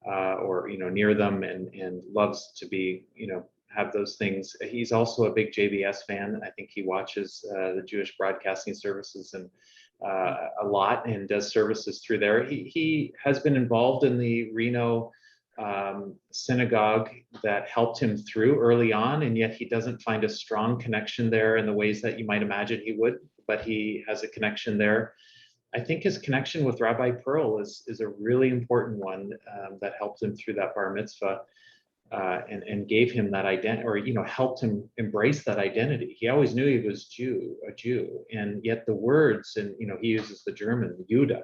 or, you know, near them, and loves to be, you know, have those things. He's also a big JBS fan. I think he watches the Jewish broadcasting services and a lot, and does services through there. He has been involved in the Reno synagogue that helped him through early on, and yet he doesn't find a strong connection there in the ways that you might imagine he would, but he has a connection there. I think his connection with Rabbi Pearl is a really important one that helped him through that bar mitzvah. And gave him that identity, or, you know, helped him embrace that identity. He always knew he was a Jew, and yet the words, and, you know, he uses the German Juda,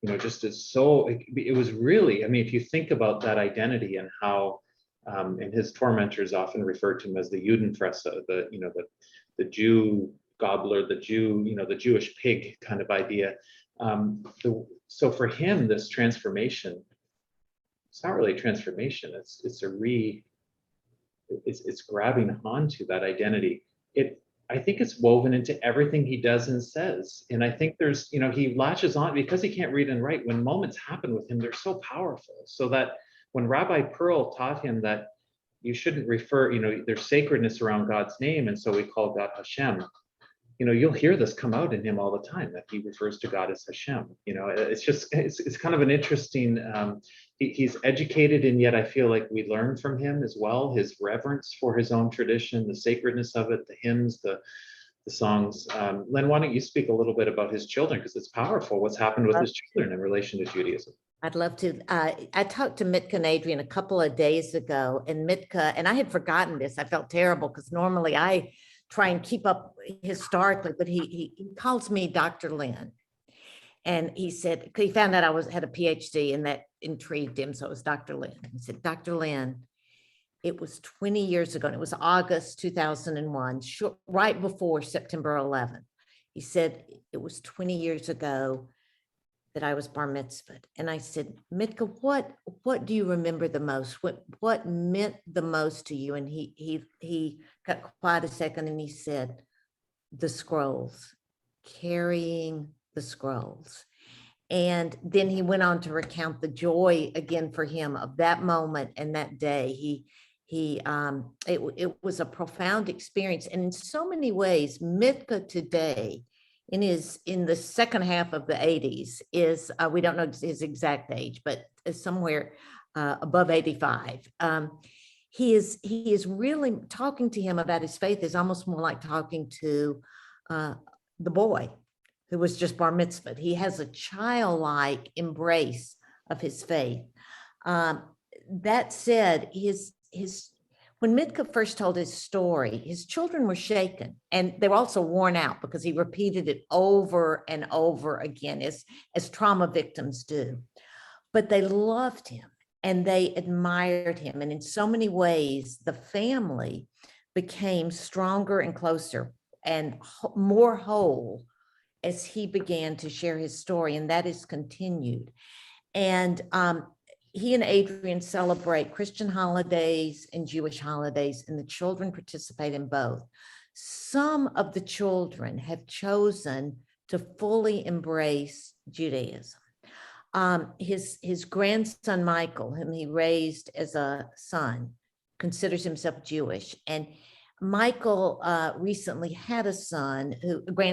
you know, just is so. It was really, I mean, if you think about that identity and how, and his tormentors often referred to him as the Judenfresse, the Jew gobbler, the Jew, you know, the Jewish pig kind of idea. So for him, this transformation. It's not really a transformation. It's grabbing onto that identity. I think it's woven into everything he does and says. And I think there's, you know, he latches on because he can't read and write. When moments happen with him, they're so powerful. So that when Rabbi Pearl taught him that you shouldn't refer, you know, there's sacredness around God's name, and so we call God Hashem. You know, you'll hear this come out in him all the time, that he refers to God as Hashem. You know, it's kind of an interesting, he's educated, and yet I feel like we learn from him as well, his reverence for his own tradition, the sacredness of it, the hymns, the songs. Len, why don't you speak a little bit about his children, because it's powerful what's happened with his children in relation to Judaism. I'd love to. I talked to Mitka and Adrian a couple of days ago, and Mitka, and I had forgotten this. I felt terrible because normally I try and keep up historically, but he calls me Dr. Lynn. And he said, he found out I had a PhD, and that intrigued him. So it was Dr. Lynn. He said, Dr. Lynn, it was 20 years ago, and it was August 2001, right before September 11th. He said, it was 20 years ago that I was bar mitzvahed. And I said, Mitka, what do you remember the most? What meant the most to you? And he got quiet a second, and he said, the scrolls, carrying the scrolls. And then he went on to recount the joy again for him of that moment and that day. It was a profound experience. And in so many ways, Mitka today, in the second half of the 80s, is we don't know his exact age, but is somewhere above 85. He is really talking to him about his faith is almost more like talking to the boy who was just bar mitzvahed. He has a childlike embrace of his faith. That said, when Mitka first told his story, his children were shaken, and they were also worn out because he repeated it over and over again, as trauma victims do. But they loved him and they admired him. And in so many ways, the family became stronger and closer and more whole as he began to share his story, and that is continued. And he and Adrian celebrate Christian holidays and Jewish holidays, and the children participate in both. Some of the children have chosen to fully embrace Judaism. His grandson, Michael, whom he raised as a son, considers himself Jewish. And Michael recently had a son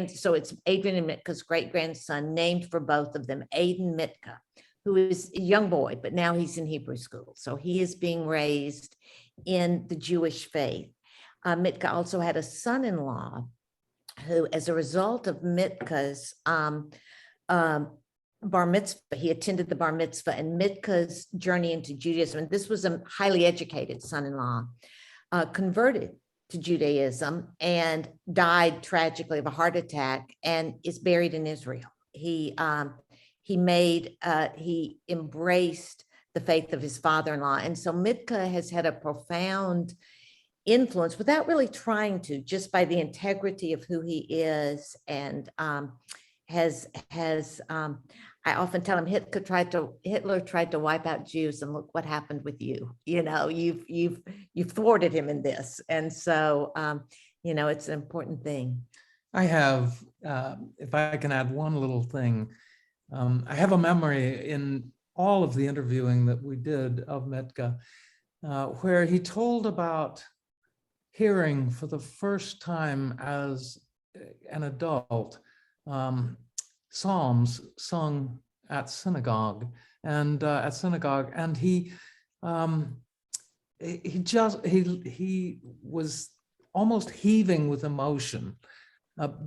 so it's Adrian and Mitka's great grandson, named for both of them, Aiden Mitka, who is a young boy, but now he's in Hebrew school. So he is being raised in the Jewish faith. Mitka also had a son-in-law who, as a result of Mitka's bar mitzvah, he attended the bar mitzvah, and Mitka's journey into Judaism, and this was a highly educated son-in-law, converted to Judaism and died tragically of a heart attack and is buried in Israel. He embraced the faith of his father-in-law. And so Mitka has had a profound influence without really trying to, just by the integrity of who he is, and I often tell him, Hitler tried to wipe out Jews, and look what happened with you. You know, you've thwarted him in this. And so, you know, it's an important thing. I have, if I can add one little thing, I have a memory in all of the interviewing that we did of Mitka, where he told about hearing for the first time as an adult psalms sung at synagogue, and he was almost heaving with emotion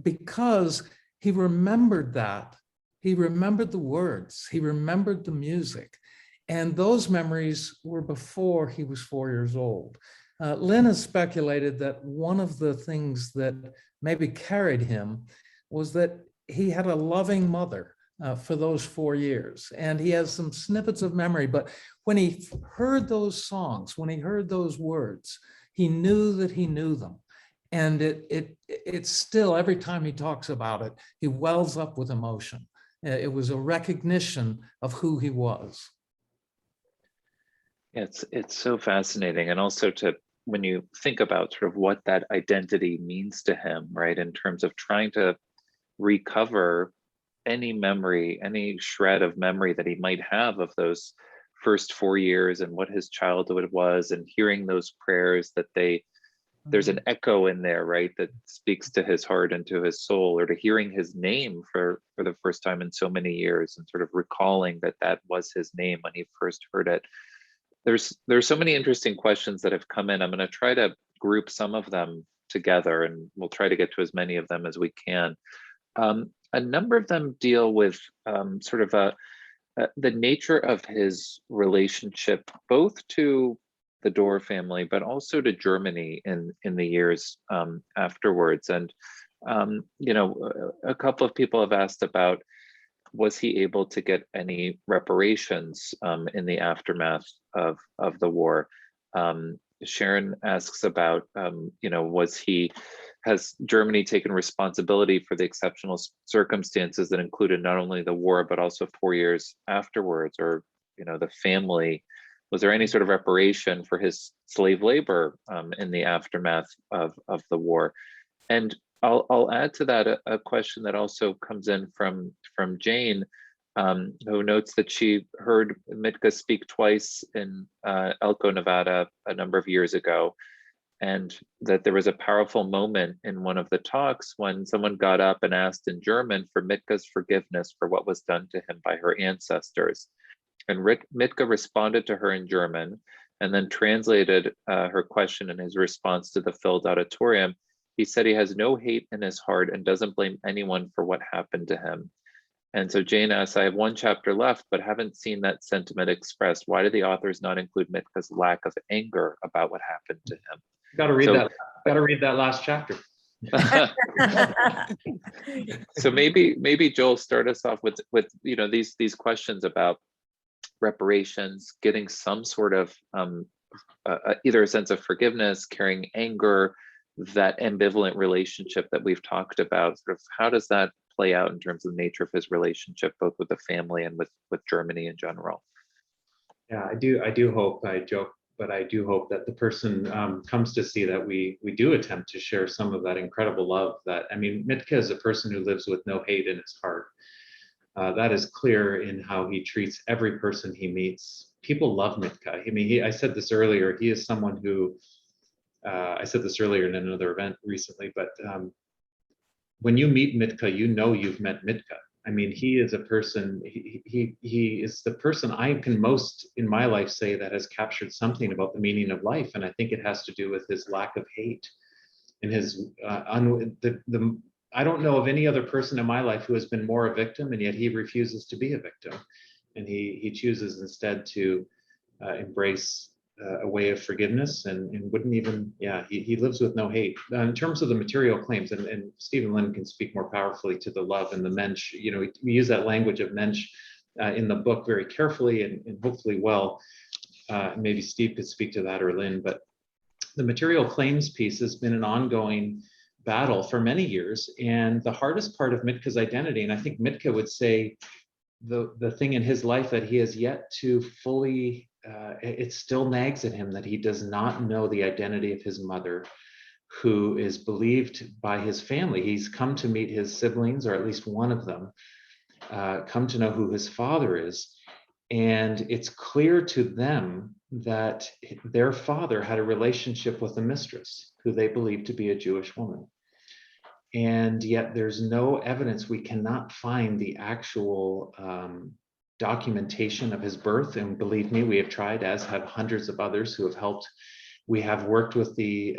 because he remembered that. He remembered the words, he remembered the music, and those memories were before he was 4 years old. Lynn has speculated that one of the things that maybe carried him was that he had a loving mother for those 4 years, and he has some snippets of memory, but when he heard those songs, when he heard those words, he knew that he knew them. And it's still, every time he talks about it, he wells up with emotion. It was a recognition of who he was. It's so fascinating. And also when you think about sort of what that identity means to him, right, in terms of trying to recover any memory, any shred of memory that he might have of those first 4 years and what his childhood was, and hearing those prayers that there's an echo in there, right, that speaks to his heart and to his soul, or to hearing his name for the first time in so many years, and sort of recalling that was his name when he first heard it. There's so many interesting questions that have come in. I'm going to try to group some of them together, and we'll try to get to as many of them as we can. A number of them deal with sort of the nature of his relationship, both to the Dorr family, but also to Germany in the years afterwards. And you know, a couple of people have asked about, was he able to get any reparations in the aftermath of the war? Sharon asks about, you know, has Germany taken responsibility for the exceptional circumstances that included not only the war, but also 4 years afterwards, or, you know, the family? Was there any sort of reparation for his slave labor in the aftermath of the war? And I'll add to that a question that also comes in from Jane, who notes that she heard Mitka speak twice in Elko, Nevada, a number of years ago, and that there was a powerful moment in one of the talks when someone got up and asked in German for Mitka's forgiveness for what was done to him by her ancestors. And Mitka responded to her in German, and then translated her question in his response to the filled auditorium. He said he has no hate in his heart and doesn't blame anyone for what happened to him. And so Jane asks, I have one chapter left, but haven't seen that sentiment expressed. Why did the authors not include Mitka's lack of anger about what happened to him? Got to read that. Got to read that last chapter. So maybe Joel, start us off with you know, these questions about reparations, getting some sort of either a sense of forgiveness, carrying anger, that ambivalent relationship that we've talked about. Sort of how does that play out in terms of the nature of his relationship, both with the family and with Germany in general? Yeah, I do hope, I joke, but I do hope that the person comes to see that we do attempt to share some of that incredible love. That, I mean, Mitka is a person who lives with no hate in his heart. That is clear in how he treats every person he meets. People love Mitka. I mean, I said this earlier, he is someone who, I said this earlier in another event recently, but when you meet Mitka, you know you've met Mitka. I mean, he is a person, he is the person I can most in my life say that has captured something about the meaning of life. And I think it has to do with his lack of hate and his, I don't know of any other person in my life who has been more a victim, and yet he refuses to be a victim. And he chooses instead to embrace a way of forgiveness and wouldn't even, he lives with no hate. In terms of the material claims, and Stephen Lynn can speak more powerfully to the love and the mensch, you know, we use that language of mensch in the book very carefully and hopefully well. Maybe Steve could speak to that, or Lynn, but the material claims piece has been an ongoing battle for many years. And the hardest part of Mitka's identity, and I think Mitka would say the thing in his life that he has yet to fully, it still nags at him that he does not know the identity of his mother, who is believed by his family. He's come to meet his siblings, or at least one of them, come to know who his father is. And it's clear to them that their father had a relationship with a mistress who they believed to be a Jewish woman. And yet there's no evidence. We cannot find the actual documentation of his birth. And believe me, we have tried, as have hundreds of others who have helped. We have worked with the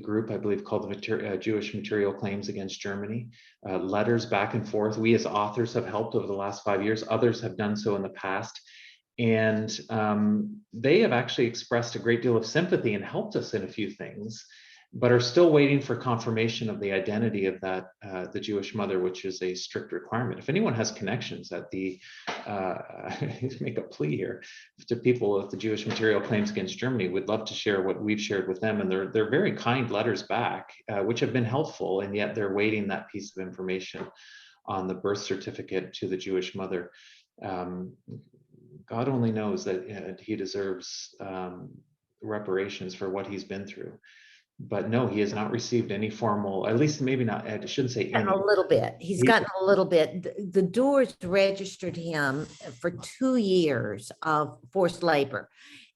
group, I believe, called the Jewish Material Claims Against Germany, letters back and forth. We as authors have helped over the last 5 years. Others have done so in the past. And they have actually expressed a great deal of sympathy and helped us in a few things, but are still waiting for confirmation of the identity of that, the Jewish mother, which is a strict requirement. If anyone has connections at the, make a plea here to people with the Jewish Material Claims Against Germany, would love to share what we've shared with them. And they're very kind letters back, which have been helpful, and yet they're waiting that piece of information on the birth certificate to the Jewish mother. God only knows that he deserves reparations for what he's been through. But no, he has not received any formal, at least maybe not, I shouldn't say any. A little bit. He's gotten a little bit. The Doors registered him for 2 years of forced labor,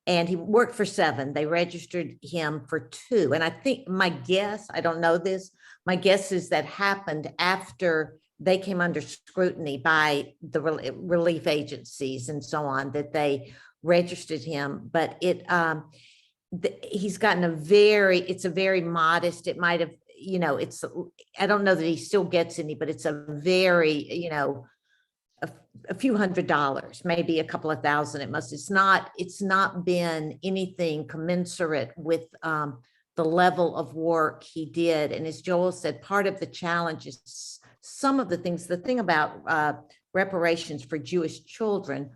and he worked for 7. They registered him for 2. And I think my guess, I don't know this, my guess is that happened after they came under scrutiny by the relief agencies and so on, that they registered him. But he's gotten it's a very modest, it might have, you know, I don't know that he still gets any, but it's a very, you know, a few $100s, maybe a couple of thousand. It's not been anything commensurate with the level of work he did. And as Joel said, part of the challenge is some of the things, the thing about reparations for Jewish children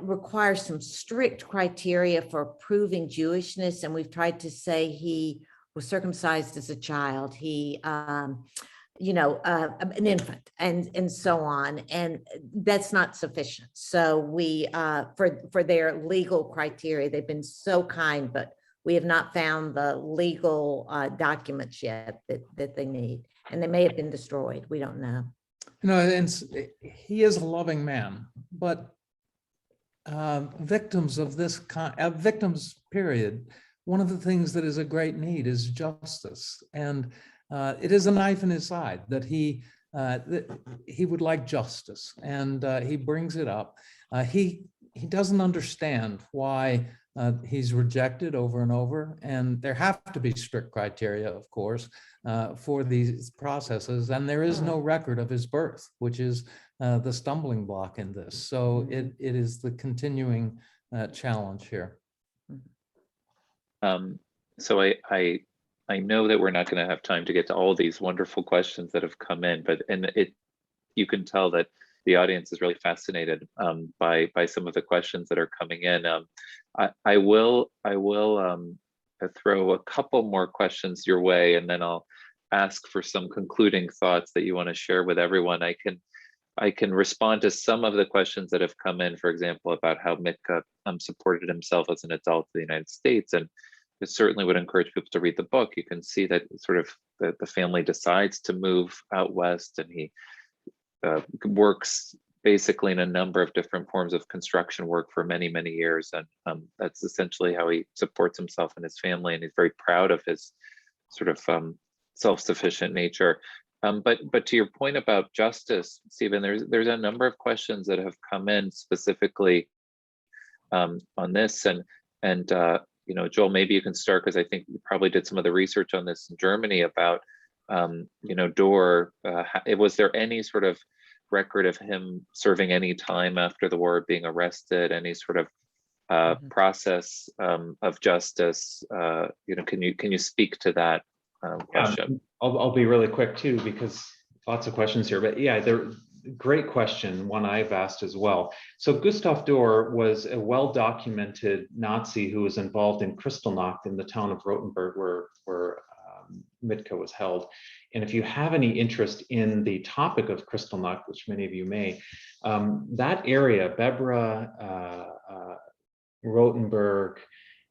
requires some strict criteria for proving Jewishness. And we've tried to say he was circumcised as a child, he, you know, an infant, and so on. And that's not sufficient. So we, for their legal criteria, they've been so kind, but we have not found the legal documents yet that they need. And they may have been destroyed. We don't know. You know, and he is a loving man, but victims of this kind, victims, period, one of the things that is a great need is justice. And it is a knife in his side that he would like justice, and he brings it up. He doesn't understand why he's rejected over and over, and there have to be strict criteria, of course, for these processes, and there is no record of his birth, which is the stumbling block in this. So it is the continuing challenge here. So I know that we're not going to have time to get to all these wonderful questions that have come in, but you can tell that the audience is really fascinated by some of the questions that are coming in. I will throw a couple more questions your way, and then I'll ask for some concluding thoughts that you want to share with everyone. I can respond to some of the questions that have come in, for example, about how Mitka supported himself as an adult in the United States. And it certainly would encourage people to read the book. You can see that sort of the family decides to move out west, and he works basically in a number of different forms of construction work for many, many years. And that's essentially how he supports himself and his family. And he's very proud of his sort of self-sufficient nature. But to your point about justice, Stephen, there's a number of questions that have come in specifically on this, and you know, Joel, maybe you can start, because I think you probably did some of the research on this in Germany about you know, Dorr. Was there any sort of record of him serving any time after the war, being arrested, any sort of process of justice? You know, can you speak to that question? I'll be really quick too, because lots of questions here, but yeah, great question, one I've asked as well. So Gustav Dorr was a well-documented Nazi who was involved in Kristallnacht in the town of Rothenburg, where Mitka was held. And if you have any interest in the topic of Kristallnacht, which many of you may, that area, Bebra, Rothenburg,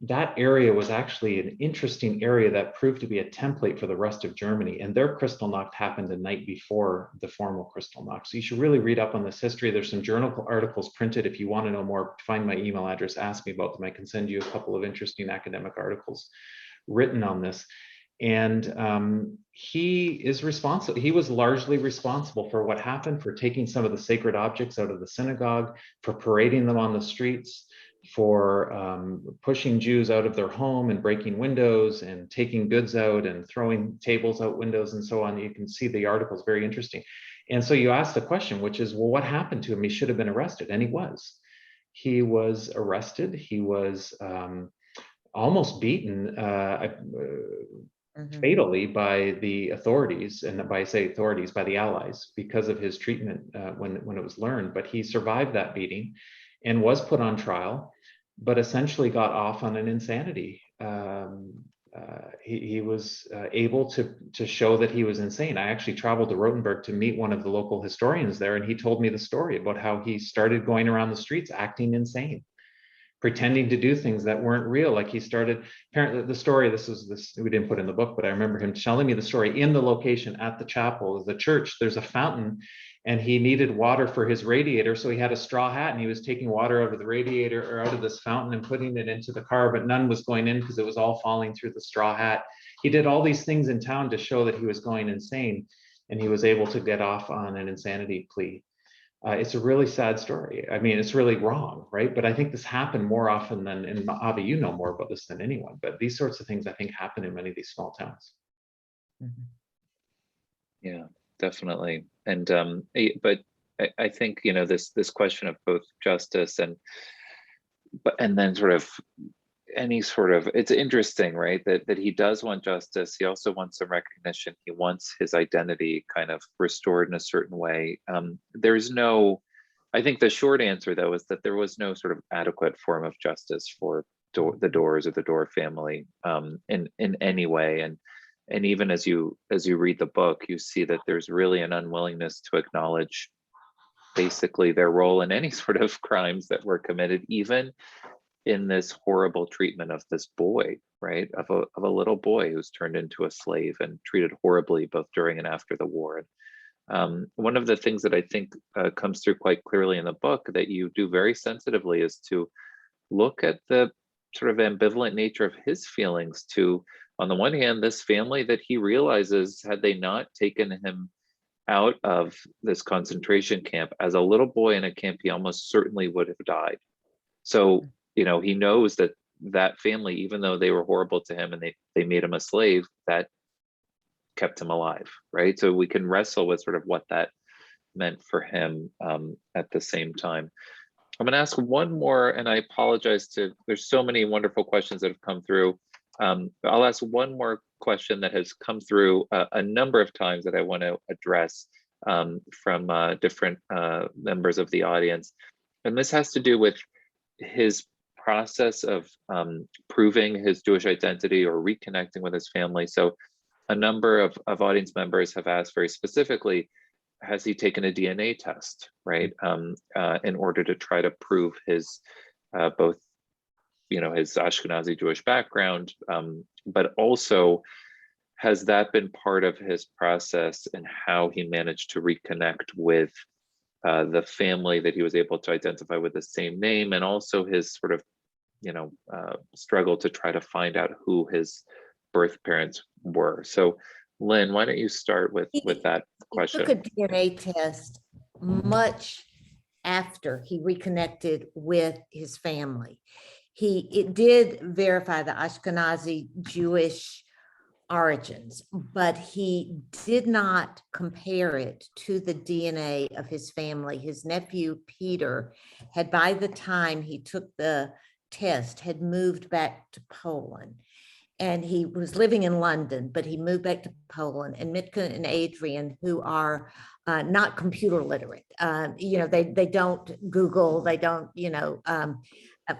that area was actually an interesting area that proved to be a template for the rest of Germany. And their Kristallnacht happened the night before the formal Kristallnacht. So you should really read up on this history. There's some journal articles printed. If you want to know more, find my email address, ask me about them. I can send you a couple of interesting academic articles written on this. And he is responsible. He was largely responsible for what happened, for taking some of the sacred objects out of the synagogue, for parading them on the streets, for pushing Jews out of their home and breaking windows and taking goods out and throwing tables out windows and so on. You can see the article is very interesting. And so you ask the question, which is, well, what happened to him? He should have been arrested, and he was. He was arrested. He was almost beaten fatally by the authorities, and by, I say authorities, by the Allies, because of his treatment when it was learned. But he survived that beating and was put on trial, but essentially got off on an insanity. He was able to show that he was insane. I actually traveled to Rothenburg to meet one of the local historians there, and he told me the story about how he started going around the streets acting insane, pretending to do things that weren't real. Like he started, apparently the story, we didn't put in the book, but I remember him telling me the story in the location at the chapel, the church. There's a fountain, and he needed water for his radiator. So he had a straw hat, and he was taking water out of the radiator or out of this fountain and putting it into the car, but none was going in because it was all falling through the straw hat. He did all these things in town to show that he was going insane, and he was able to get off on an insanity plea. It's a really sad story. I mean, it's really wrong, right? But I think this happened more often than, and Avi, you know more about this than anyone, but these sorts of things I think happen in many of these small towns. Yeah, definitely. And but I think, you know, this question of both justice and then sort of any sort of, it's interesting, right, that he does want justice. He also wants some recognition. He wants his identity kind of restored in a certain way. There's no, I think the short answer though is that there was no sort of adequate form of justice for the Dorrs or the Dorr family in any way. And even as you read the book, you see that there's really an unwillingness to acknowledge basically their role in any sort of crimes that were committed, even in this horrible treatment of this boy, right? Of a little boy who's turned into a slave and treated horribly both during and after the war. One of the things that I think comes through quite clearly in the book that you do very sensitively is to look at the sort of ambivalent nature of his feelings to, on the one hand, this family that he realizes, had they not taken him out of this concentration camp as a little boy in a camp, he almost certainly would have died. So, you know, he knows that that family, even though they were horrible to him and they made him a slave, that kept him alive, right? So we can wrestle with sort of what that meant for him at the same time. I'm going to ask one more, and I apologize there's so many wonderful questions that have come through. I'll ask one more question that has come through a number of times that I want to address from different members of the audience. And this has to do with his process of proving his Jewish identity or reconnecting with his family. So a number of audience members have asked very specifically, has he taken a DNA test, right? In order to try to prove his both, you know, his Ashkenazi Jewish background, but also has that been part of his process and how he managed to reconnect with the family that he was able to identify with the same name, and also his sort of, you know, struggle to try to find out who his birth parents were. So Lynn, why don't you start with that He took question? a DNA test much after he reconnected with his family. It did verify the Ashkenazi Jewish origins, but he did not compare it to the DNA of his family. His nephew, Peter, had, by the time he took the test, had moved back to Poland. And he was living in London, but he moved back to Poland. And Mitka and Adrian, who are not computer literate, they don't Google, they don't,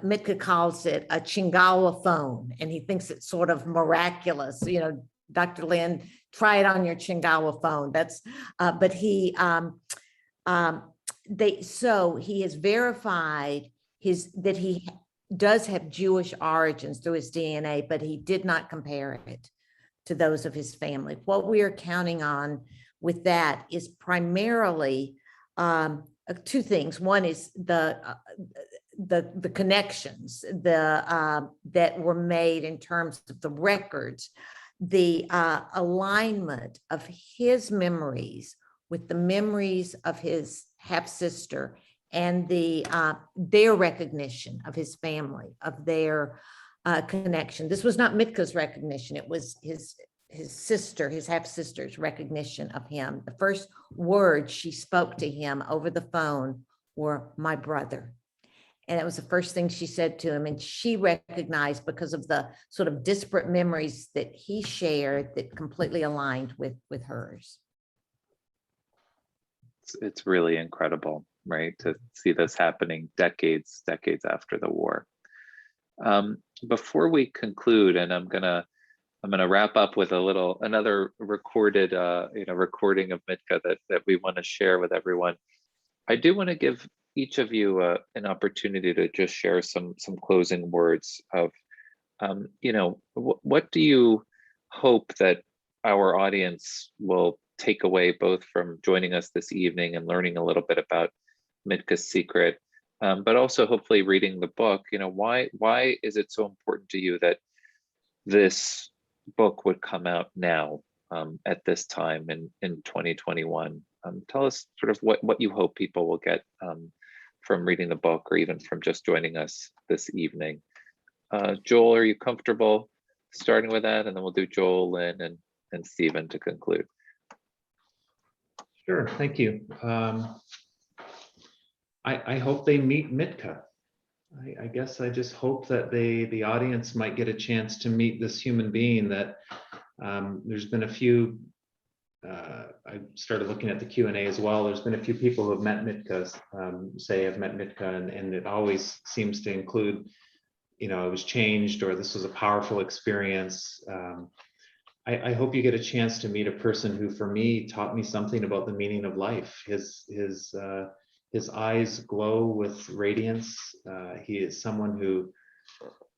Mitka calls it a Chingawa phone, and he thinks it's sort of miraculous. Dr. Lynn, try it on your Chingawa phone. But he has verified that he does have Jewish origins through his DNA, but he did not compare it to those of his family. What we are counting on with that is primarily two things. One is the connections that were made in terms of the records, the alignment of his memories with the memories of his half-sister, and their recognition of his family, of their connection. This was not Mitka's recognition. It was his sister, his half-sister's recognition of him. The first words she spoke to him over the phone were, "my brother." And it was the first thing she said to him. And she recognized, because of the sort of disparate memories that he shared, that completely aligned with hers. It's really incredible, right, to see this happening decades after the war. Before we conclude, and I'm gonna wrap up with another recorded recording of Mitka that we want to share with everyone. I do want to give each of you an opportunity to just share some closing words of what do you hope that our audience will take away, both from joining us this evening and learning a little bit about Mitka's secret, but also hopefully reading the book. Why is it so important to you that this book would come out now, at this time in 2021? Tell us sort of what you hope people will get from reading the book, or even from just joining us this evening. Joel, are you comfortable starting with that? And then we'll do Joel, Lynn, and Stephen to conclude. Sure, thank you. I hope they meet Mitka. I guess I just hope that the audience might get a chance to meet this human being that there's been a few, I started looking at the Q&A as well. There's been a few people who have met Mitka, say have met Mitka, and it always seems to include, it was changed, or this was a powerful experience. I hope you get a chance to meet a person who, for me, taught me something about the meaning of life. His eyes glow with radiance. He is someone who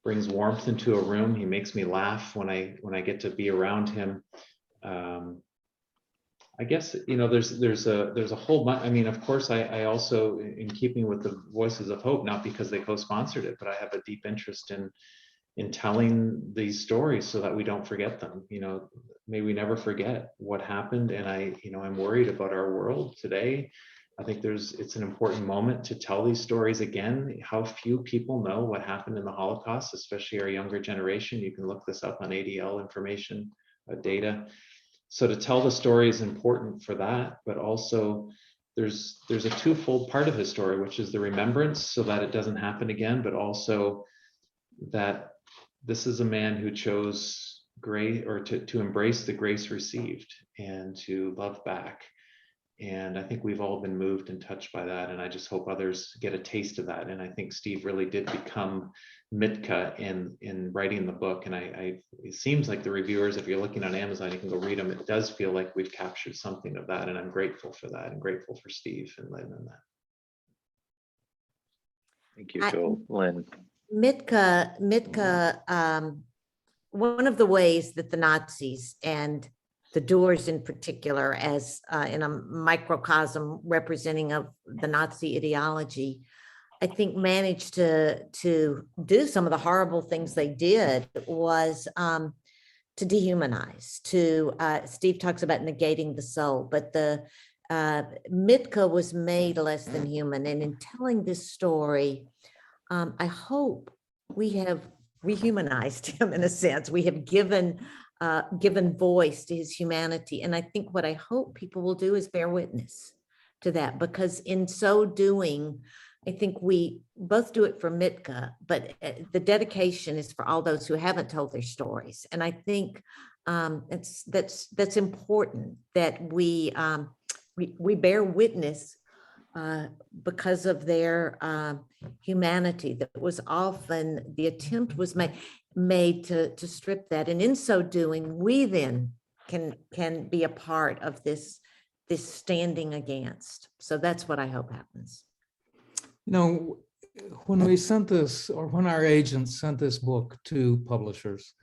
brings warmth into a room. He makes me laugh when I get to be around him. I guess, there's a whole bunch. I mean, of course, I also, in keeping with the Voices of Hope, not because they co-sponsored it, but I have a deep interest in telling these stories so that we don't forget them. May we never forget what happened. And I'm worried about our world today. I think it's an important moment to tell these stories again. How few people know what happened in the Holocaust, especially our younger generation. You can look this up on ADL information, data. So to tell the story is important for that, but also there's a twofold part of his story, which is the remembrance so that it doesn't happen again, but also that this is a man who chose grace, or to embrace the grace received and to love back. And I think we've all been moved and touched by that. And I just hope others get a taste of that. And I think Steve really did become Mitka in writing the book. And it seems like the reviewers, if you're looking on Amazon, you can go read them. It does feel like we've captured something of that. And I'm grateful for that. I'm grateful for Steve and Lynn and that. Thank you, Joel. Lynn. Mitka, one of the ways that the Nazis, and the Doors in particular, as in a microcosm representing of the Nazi ideology, I think managed to do some of the horrible things they did, was to dehumanize, to, Steve talks about negating the soul, but the Mitka was made less than human. And in telling this story, I hope we have rehumanized him in a sense. We have given voice to his humanity. And I think what I hope people will do is bear witness to that, because in so doing, I think we both do it for Mitka, but the dedication is for all those who haven't told their stories. And I think that's important, that we bear witness because of their humanity. That was often the attempt was made to strip that, and in so doing, we then can be a part of this standing against. So that's what I hope happens. You know, when we sent this, or when our agents sent this book to publishers,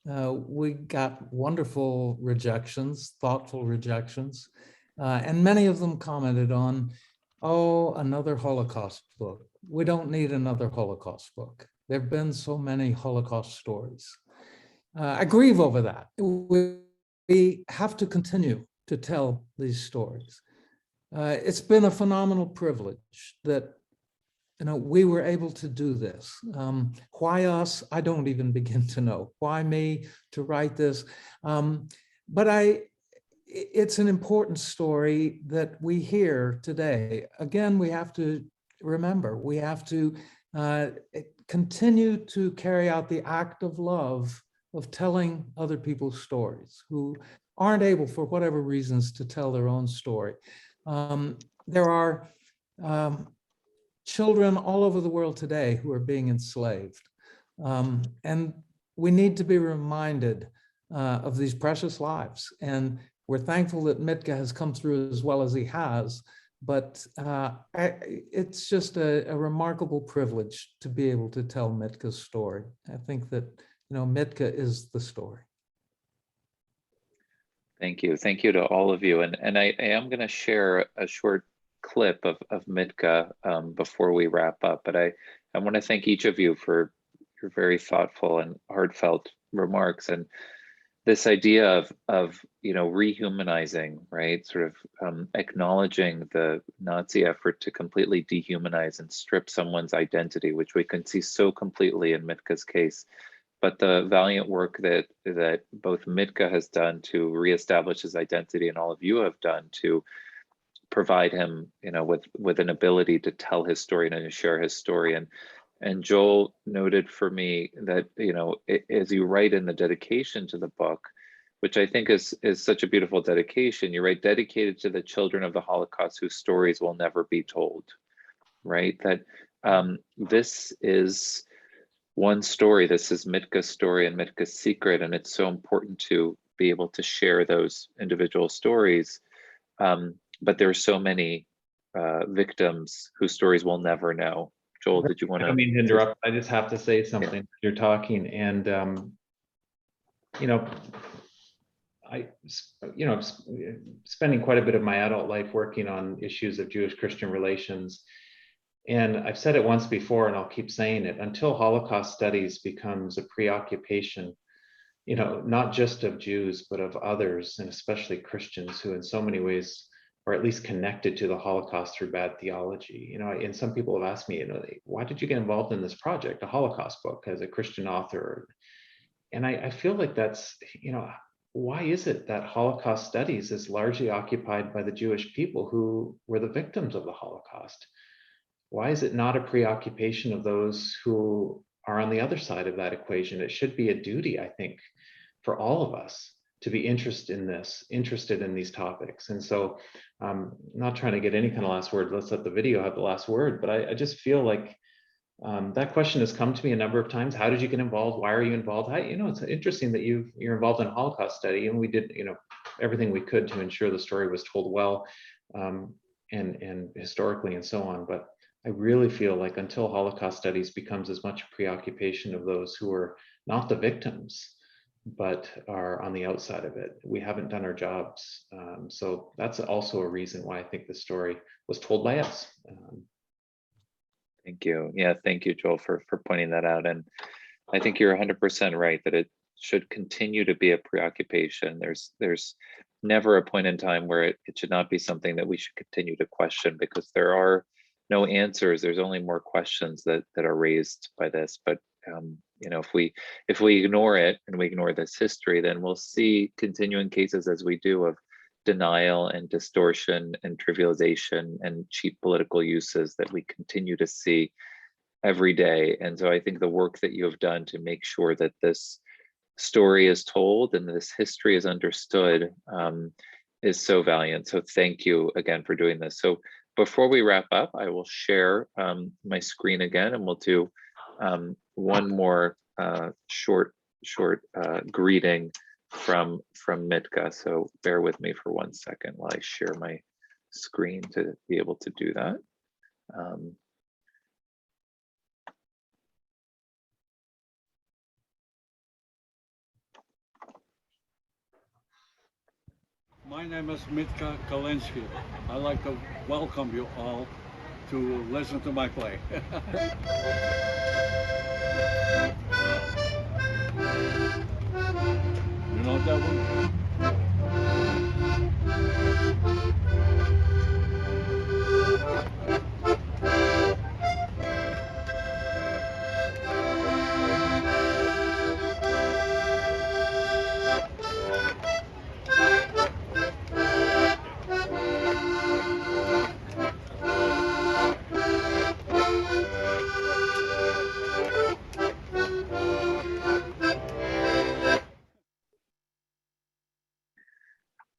we got wonderful rejections, thoughtful rejections, and many of them commented on, oh, another Holocaust book. We don't need another Holocaust book. There have been so many Holocaust stories. I grieve over that. We have to continue to tell these stories. It's been a phenomenal privilege that we were able to do this. Why us? I don't even begin to know. Why me to write this? But it's an important story that we hear today. Again, we have to remember, we have to continue to carry out the act of love of telling other people's stories who aren't able, for whatever reasons, to tell their own story. There are children all over the world today who are being enslaved. And we need to be reminded of these precious lives. And we're thankful that Mitka has come through as well as he has, but it's just a remarkable privilege to be able to tell Mitka's story. I think that, Mitka is the story. Thank you. Thank you to all of you. And I am going to share a short clip of Mitka before we wrap up, but I want to thank each of you for your very thoughtful and heartfelt remarks, and this idea of rehumanizing, right? Sort of acknowledging the Nazi effort to completely dehumanize and strip someone's identity, which we can see so completely in Mitka's case. But the valiant work that both Mitka has done to reestablish his identity, and all of you have done to provide him, with an ability to tell his story and to share his story. And Joel noted for me that, as you write in the dedication to the book, which I think is such a beautiful dedication, you write, dedicated to the children of the Holocaust whose stories will never be told, right? That this is one story. This is Mitka's story and Mitka's secret, and it's so important to be able to share those individual stories. But there are so many victims whose stories we'll never know. Joel, did you want to? I don't mean to interrupt. I just have to say something. Yeah. You're talking, and spending quite a bit of my adult life working on issues of Jewish-Christian relations. And I've said it once before, and I'll keep saying it, until Holocaust studies becomes a preoccupation, not just of Jews, but of others, and especially Christians, who in so many ways are at least connected to the Holocaust through bad theology. And some people have asked me, why did you get involved in this project, a Holocaust book, as a Christian author? And I feel like that's, why is it that Holocaust studies is largely occupied by the Jewish people who were the victims of the Holocaust? Why is it not a preoccupation of those who are on the other side of that equation? It should be a duty, I think, for all of us to be interested in these topics. And so I'm not trying to get any kind of last word. Let's let the video have the last word. But I just feel like that question has come to me a number of times. How did you get involved? Why are you involved? It's interesting that you're involved in a Holocaust study, and we did, everything we could to ensure the story was told well, and historically and so on. But I really feel like until Holocaust studies becomes as much a preoccupation of those who are not the victims, but are on the outside of it, we haven't done our jobs. So that's also a reason why I think the story was told by us. Thank you. Yeah, thank you, Joel, for pointing that out. And I think you're 100% right that should continue to be a preoccupation. There's never a point in time where it should not be something that we should continue to question, because there are no answers. There's only more questions that are raised by this. But you know, if we ignore it and we ignore this history, then we'll see continuing cases as we do of denial and distortion and trivialization and cheap political uses that we continue to see every day. And so I think the work that you have done to make sure that this story is told and this history is understood is so valiant. So thank you again for doing this. So before we wrap up, I will share my screen again, and we'll do one more short greeting from Mitka. So bear with me for 1 second while I share my screen to be able to do that. My name is Mitka Kalinsky. I'd like to welcome you all to listen to my play. You know that one?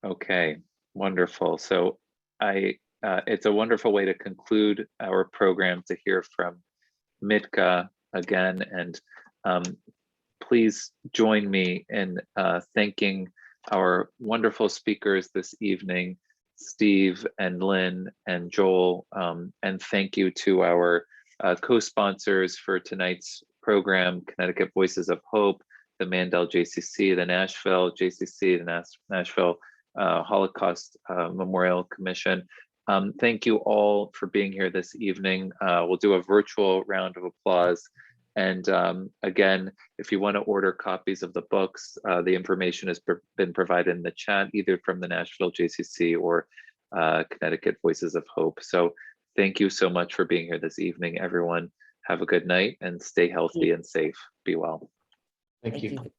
Okay, wonderful. So it's a wonderful way to conclude our program to hear from Mitka again, and please join me in thanking our wonderful speakers this evening, Steve and Lynn and Joel, and thank you to our co-sponsors for tonight's program, Connecticut Voices of Hope, the Mandel JCC, the Nashville JCC, the Nashville Holocaust Memorial Commission. Thank you all for being here this evening. We'll do a virtual round of applause. And again, if you want to order copies of the books, the information has been provided in the chat, either from the Nashville JCC or Connecticut Voices of Hope. So thank you so much for being here this evening, everyone. Have a good night and stay healthy and safe. Be well. Thank you.